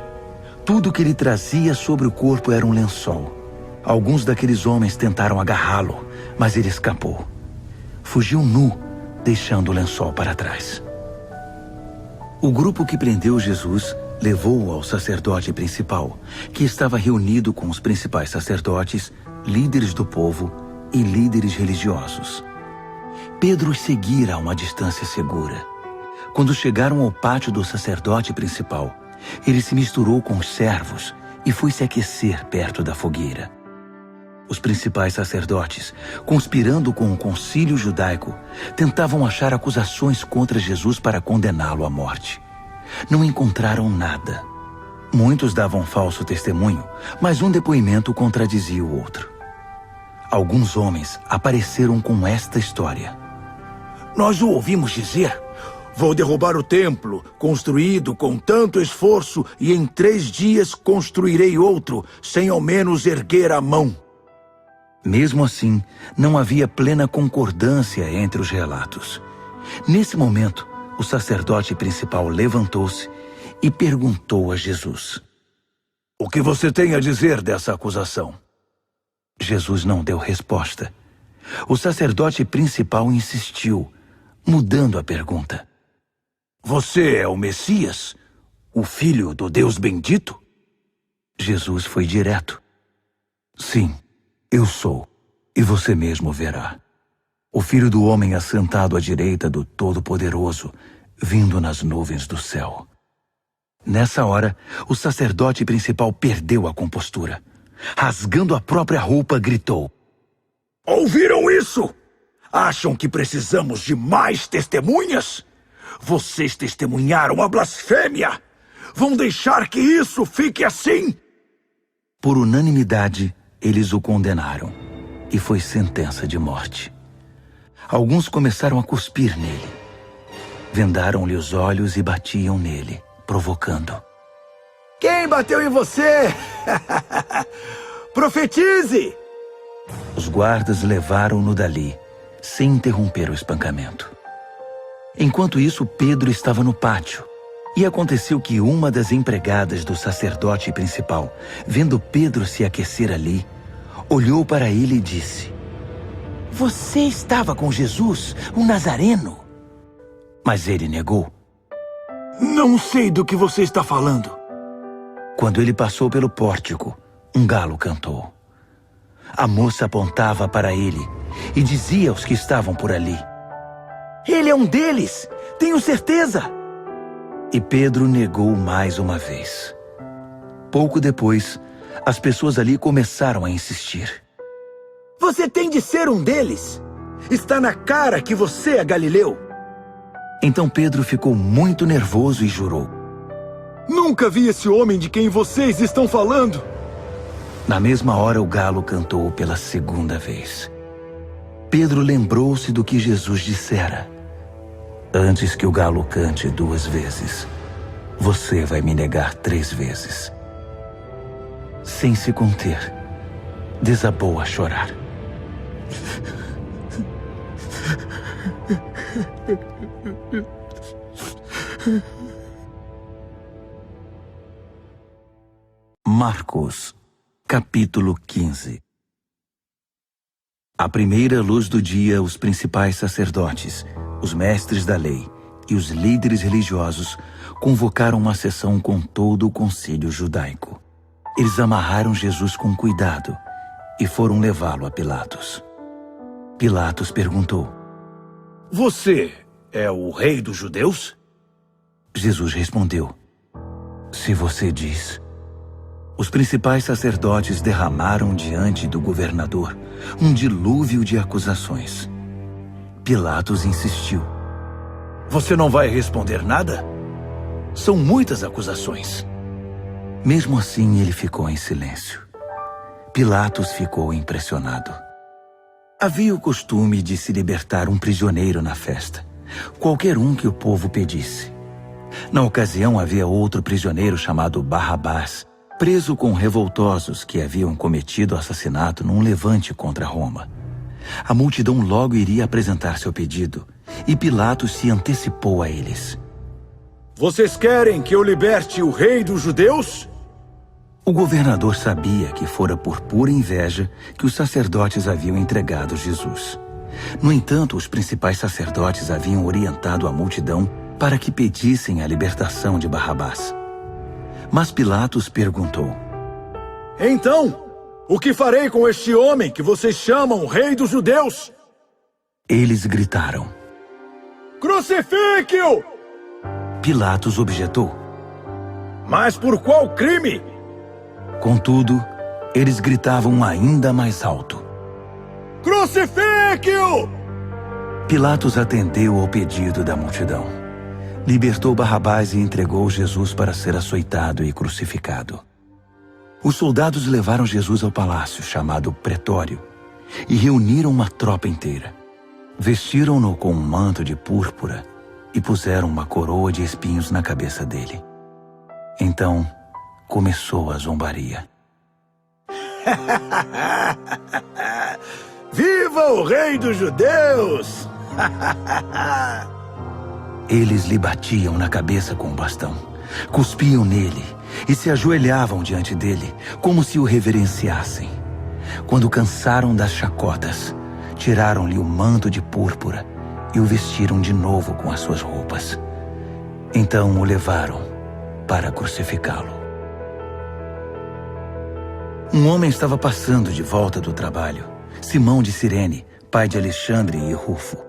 Tudo que ele trazia sobre o corpo era um lençol. Alguns daqueles homens tentaram agarrá-lo, mas ele escapou. Fugiu nu, deixando o lençol para trás. O grupo que prendeu Jesus levou-o ao sacerdote principal, que estava reunido com os principais sacerdotes, líderes do povo e líderes religiosos. Pedro os seguira a uma distância segura. Quando chegaram ao pátio do sacerdote principal, ele se misturou com os servos e foi se aquecer perto da fogueira. Os principais sacerdotes, conspirando com o concílio judaico, tentavam achar acusações contra Jesus para condená-lo à morte. Não encontraram nada. Muitos davam falso testemunho, mas um depoimento contradizia o outro. Alguns homens apareceram com esta história. Nós o ouvimos dizer: vou derrubar o templo, construído com tanto esforço, e em 3 dias construirei outro, sem ao menos erguer a mão. Mesmo assim, não havia plena concordância entre os relatos. Nesse momento, o sacerdote principal levantou-se e perguntou a Jesus: O que você tem a dizer dessa acusação? Jesus não deu resposta. O sacerdote principal insistiu, mudando a pergunta. Você é o Messias, o Filho do Deus bendito? Jesus foi direto. Sim, eu sou, e você mesmo verá. O Filho do Homem assentado à direita do Todo-Poderoso, vindo nas nuvens do céu. Nessa hora, o sacerdote principal perdeu a compostura. Rasgando a própria roupa, gritou: Ouviram isso? Acham que precisamos de mais testemunhas? Vocês testemunharam a blasfêmia! Vão deixar que isso fique assim? Por unanimidade, eles o condenaram, e foi sentença de morte. Alguns começaram a cuspir nele. Vendaram-lhe os olhos e batiam nele, provocando. Quem bateu em você? Profetize! Os guardas levaram-no dali, sem interromper o espancamento. Enquanto isso, Pedro estava no pátio. E aconteceu que uma das empregadas do sacerdote principal, vendo Pedro se aquecer ali, olhou para ele e disse: Você estava com Jesus, o Nazareno? Mas ele negou. Não sei do que você está falando. Quando ele passou pelo pórtico, um galo cantou. A moça apontava para ele e dizia aos que estavam por ali: Ele é um deles, tenho certeza. E Pedro negou mais uma vez. Pouco depois, as pessoas ali começaram a insistir. Você tem de ser um deles. Está na cara que você é Galileu. Então Pedro ficou muito nervoso e jurou: Nunca vi esse homem de quem vocês estão falando. Na mesma hora, o galo cantou pela segunda vez. Pedro lembrou-se do que Jesus dissera: Antes que o galo cante 2 vezes, você vai me negar 3 vezes. Sem se conter, desabou a chorar. Marcos, capítulo 15. À primeira luz do dia, os principais sacerdotes, os mestres da lei e os líderes religiosos convocaram uma sessão com todo o concílio judaico. Eles amarraram Jesus com cuidado e foram levá-lo a Pilatos. Pilatos perguntou: Você é o rei dos judeus? Jesus respondeu: Se você diz. Os principais sacerdotes derramaram diante do governador um dilúvio de acusações. Pilatos insistiu: Você não vai responder nada? São muitas acusações. Mesmo assim, ele ficou em silêncio. Pilatos ficou impressionado. Havia o costume de se libertar um prisioneiro na festa, qualquer um que o povo pedisse. Na ocasião, havia outro prisioneiro chamado Barrabás, preso com revoltosos que haviam cometido assassinato num levante contra Roma. A multidão logo iria apresentar seu pedido, e Pilatos se antecipou a eles. Vocês querem que eu liberte o rei dos judeus? O governador sabia que fora por pura inveja que os sacerdotes haviam entregado Jesus. No entanto, os principais sacerdotes haviam orientado a multidão para que pedissem a libertação de Barrabás. Mas Pilatos perguntou: Então, o que farei com este homem que vocês chamam rei dos judeus? Eles gritaram: Crucifique-o! Pilatos objetou. Mas por qual crime? Contudo, eles gritavam ainda mais alto: Crucifique-o! Pilatos atendeu ao pedido da multidão. Libertou Barrabás e entregou Jesus para ser açoitado e crucificado. Os soldados levaram Jesus ao palácio, chamado Pretório, e reuniram uma tropa inteira. Vestiram-no com um manto de púrpura e puseram uma coroa de espinhos na cabeça dele. Então, começou a zombaria. Viva o rei dos judeus! Eles lhe batiam na cabeça com um bastão, cuspiam nele e se ajoelhavam diante dele, como se o reverenciassem. Quando cansaram das chacotas, tiraram-lhe o manto de púrpura e o vestiram de novo com as suas roupas. Então o levaram para crucificá-lo. Um homem estava passando de volta do trabalho, Simão de Cirene, pai de Alexandre e Rufo.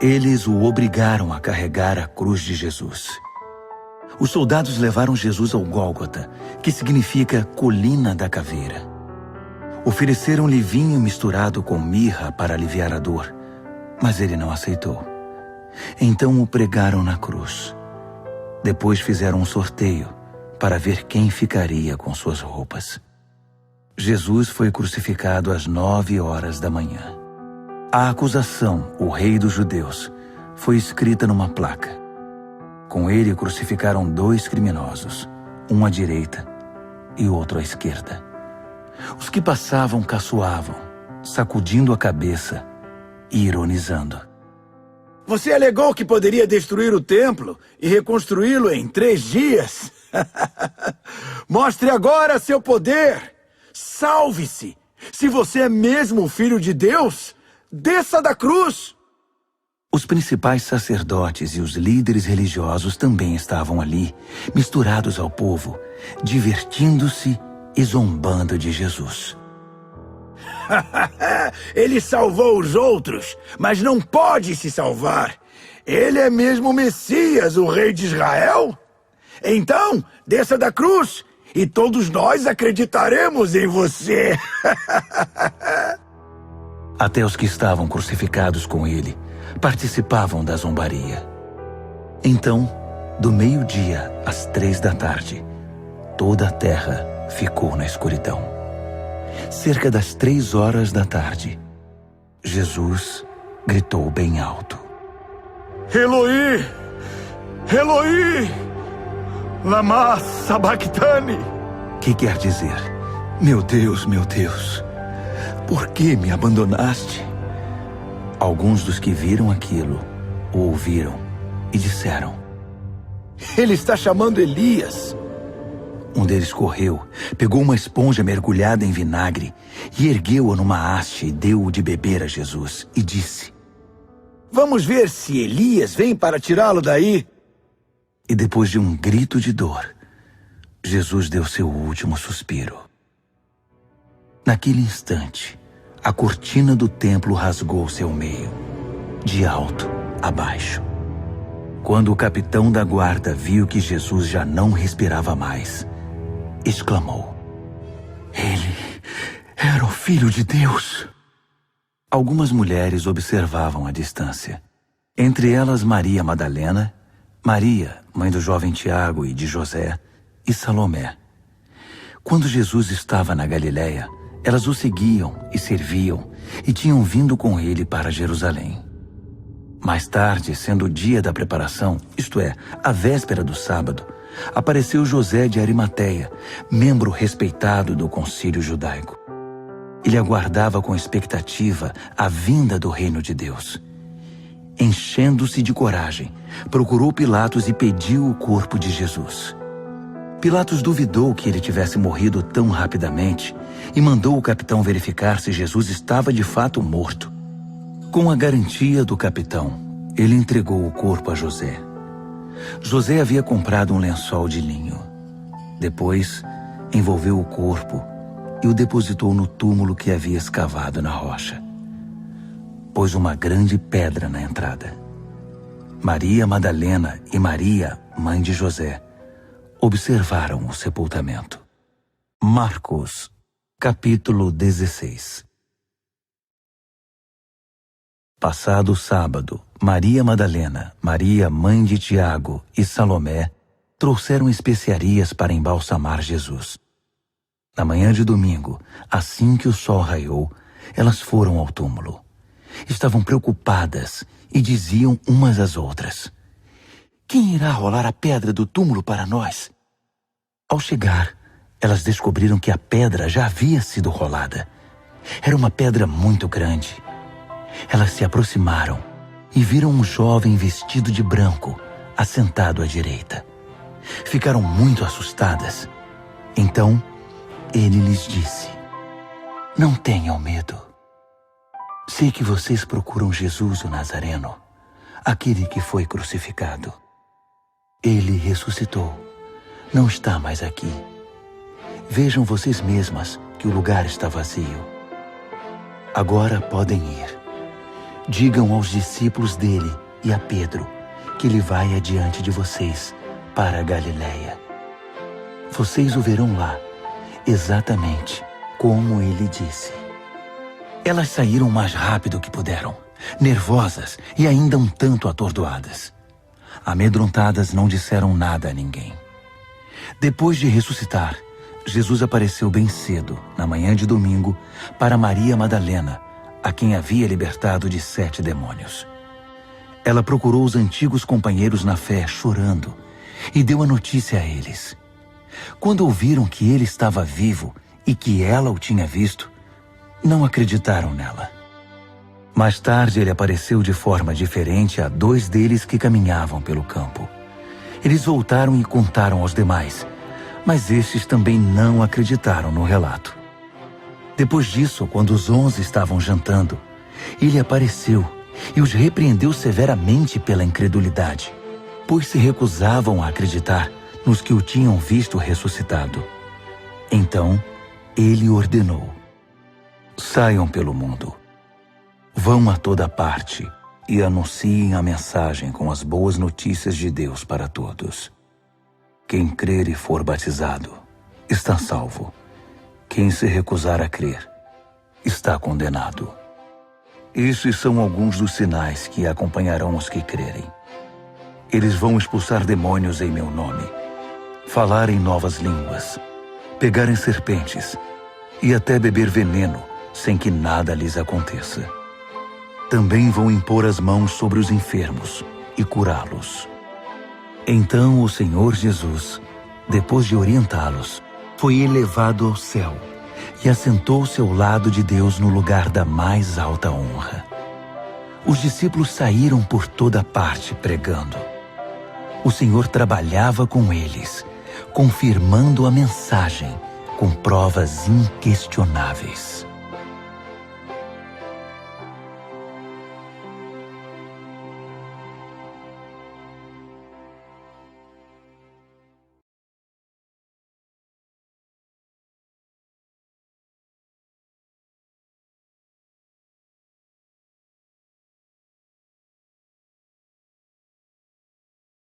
Eles o obrigaram a carregar a cruz de Jesus. Os soldados levaram Jesus ao Gólgota, que significa Colina da Caveira. Ofereceram-lhe vinho misturado com mirra para aliviar a dor, mas ele não aceitou. Então o pregaram na cruz. Depois fizeram um sorteio para ver quem ficaria com suas roupas. Jesus foi crucificado às 9 horas da manhã. A acusação, o rei dos judeus, foi escrita numa placa. Com ele crucificaram 2 criminosos, um à direita e outro à esquerda. Os que passavam caçoavam, sacudindo a cabeça e ironizando. Você alegou que poderia destruir o templo e reconstruí-lo em 3 dias? Mostre agora seu poder! Salve-se! Se você é mesmo o Filho de Deus, desça da cruz! Os principais sacerdotes e os líderes religiosos também estavam ali, misturados ao povo, divertindo-se e zombando de Jesus. Ele salvou os outros, mas não pode se salvar. Ele é mesmo o Messias, o rei de Israel? Então, desça da cruz e todos nós acreditaremos em você. Até os que estavam crucificados com ele participavam da zombaria. Então, do meio-dia às 3 da tarde, toda a terra ficou na escuridão. Cerca das 3 horas da tarde, Jesus gritou bem alto: Eloi, Eloi, lama sabachthani. Que quer dizer: meu Deus, por que me abandonaste? Alguns dos que viram aquilo o ouviram e disseram: Ele está chamando Elias. Um deles correu, pegou uma esponja mergulhada em vinagre e ergueu-a numa haste e deu-o de beber a Jesus e disse: Vamos ver se Elias vem para tirá-lo daí. E depois de um grito de dor, Jesus deu seu último suspiro. Naquele instante, a cortina do templo rasgou-se ao meio, de alto a baixo. Quando o capitão da guarda viu que Jesus já não respirava mais, exclamou: Ele era o Filho de Deus. Algumas mulheres observavam à distância. Entre elas Maria Madalena, Maria, mãe do jovem Tiago e de José, e Salomé. Quando Jesus estava na Galiléia, elas o seguiam e serviam e tinham vindo com ele para Jerusalém. Mais tarde, sendo o dia da preparação, isto é, a véspera do sábado, apareceu José de Arimateia, membro respeitado do concílio judaico. Ele aguardava com expectativa a vinda do reino de Deus. Enchendo-se de coragem, procurou Pilatos e pediu o corpo de Jesus. Pilatos duvidou que ele tivesse morrido tão rapidamente e mandou o capitão verificar se Jesus estava de fato morto. Com a garantia do capitão, ele entregou o corpo a José. José havia comprado um lençol de linho. Depois, envolveu o corpo e o depositou no túmulo que havia escavado na rocha. Pôs uma grande pedra na entrada. Maria Madalena e Maria, mãe de José, observaram o sepultamento. Marcos, capítulo 16. Passado o sábado, Maria Madalena, Maria, mãe de Tiago e Salomé trouxeram especiarias para embalsamar Jesus. Na manhã de domingo, assim que o sol raiou, elas foram ao túmulo. Estavam preocupadas e diziam umas às outras: "Quem irá rolar a pedra do túmulo para nós?" Ao chegar, elas descobriram que a pedra já havia sido rolada. Era uma pedra muito grande. Elas se aproximaram e viram um jovem vestido de branco, assentado à direita. Ficaram muito assustadas. Então, ele lhes disse: "Não tenham medo. Sei que vocês procuram Jesus o Nazareno, aquele que foi crucificado. Ele ressuscitou. Não está mais aqui. Vejam vocês mesmas que o lugar está vazio. Agora podem ir. Digam aos discípulos dele e a Pedro que ele vai adiante de vocês para a Galileia. Vocês o verão lá, exatamente como ele disse." Elas saíram o mais rápido que puderam, nervosas e ainda um tanto atordoadas. Amedrontadas, não disseram nada a ninguém. Depois de ressuscitar, Jesus apareceu bem cedo, na manhã de domingo, para Maria Madalena, a quem havia libertado de 7 demônios. Ela procurou os antigos companheiros na fé, chorando, e deu a notícia a eles. Quando ouviram que ele estava vivo e que ela o tinha visto, não acreditaram nela. Mais tarde, ele apareceu de forma diferente a 2 deles que caminhavam pelo campo. Eles voltaram e contaram aos demais, mas estes também não acreditaram no relato. Depois disso, quando os 11 estavam jantando, ele apareceu e os repreendeu severamente pela incredulidade, pois se recusavam a acreditar nos que o tinham visto ressuscitado. Então, ele ordenou: "Saiam pelo mundo. Vão a toda parte e anunciem a mensagem com as boas notícias de Deus para todos. Quem crer e for batizado está salvo. Quem se recusar a crer está condenado. Estes são alguns dos sinais que acompanharão os que crerem. Eles vão expulsar demônios em meu nome, falar em novas línguas, pegar em serpentes e até beber veneno sem que nada lhes aconteça. Também vão impor as mãos sobre os enfermos e curá-los." Então o Senhor Jesus, depois de orientá-los, foi elevado ao céu e assentou-se ao lado de Deus no lugar da mais alta honra. Os discípulos saíram por toda parte pregando. O Senhor trabalhava com eles, confirmando a mensagem com provas inquestionáveis.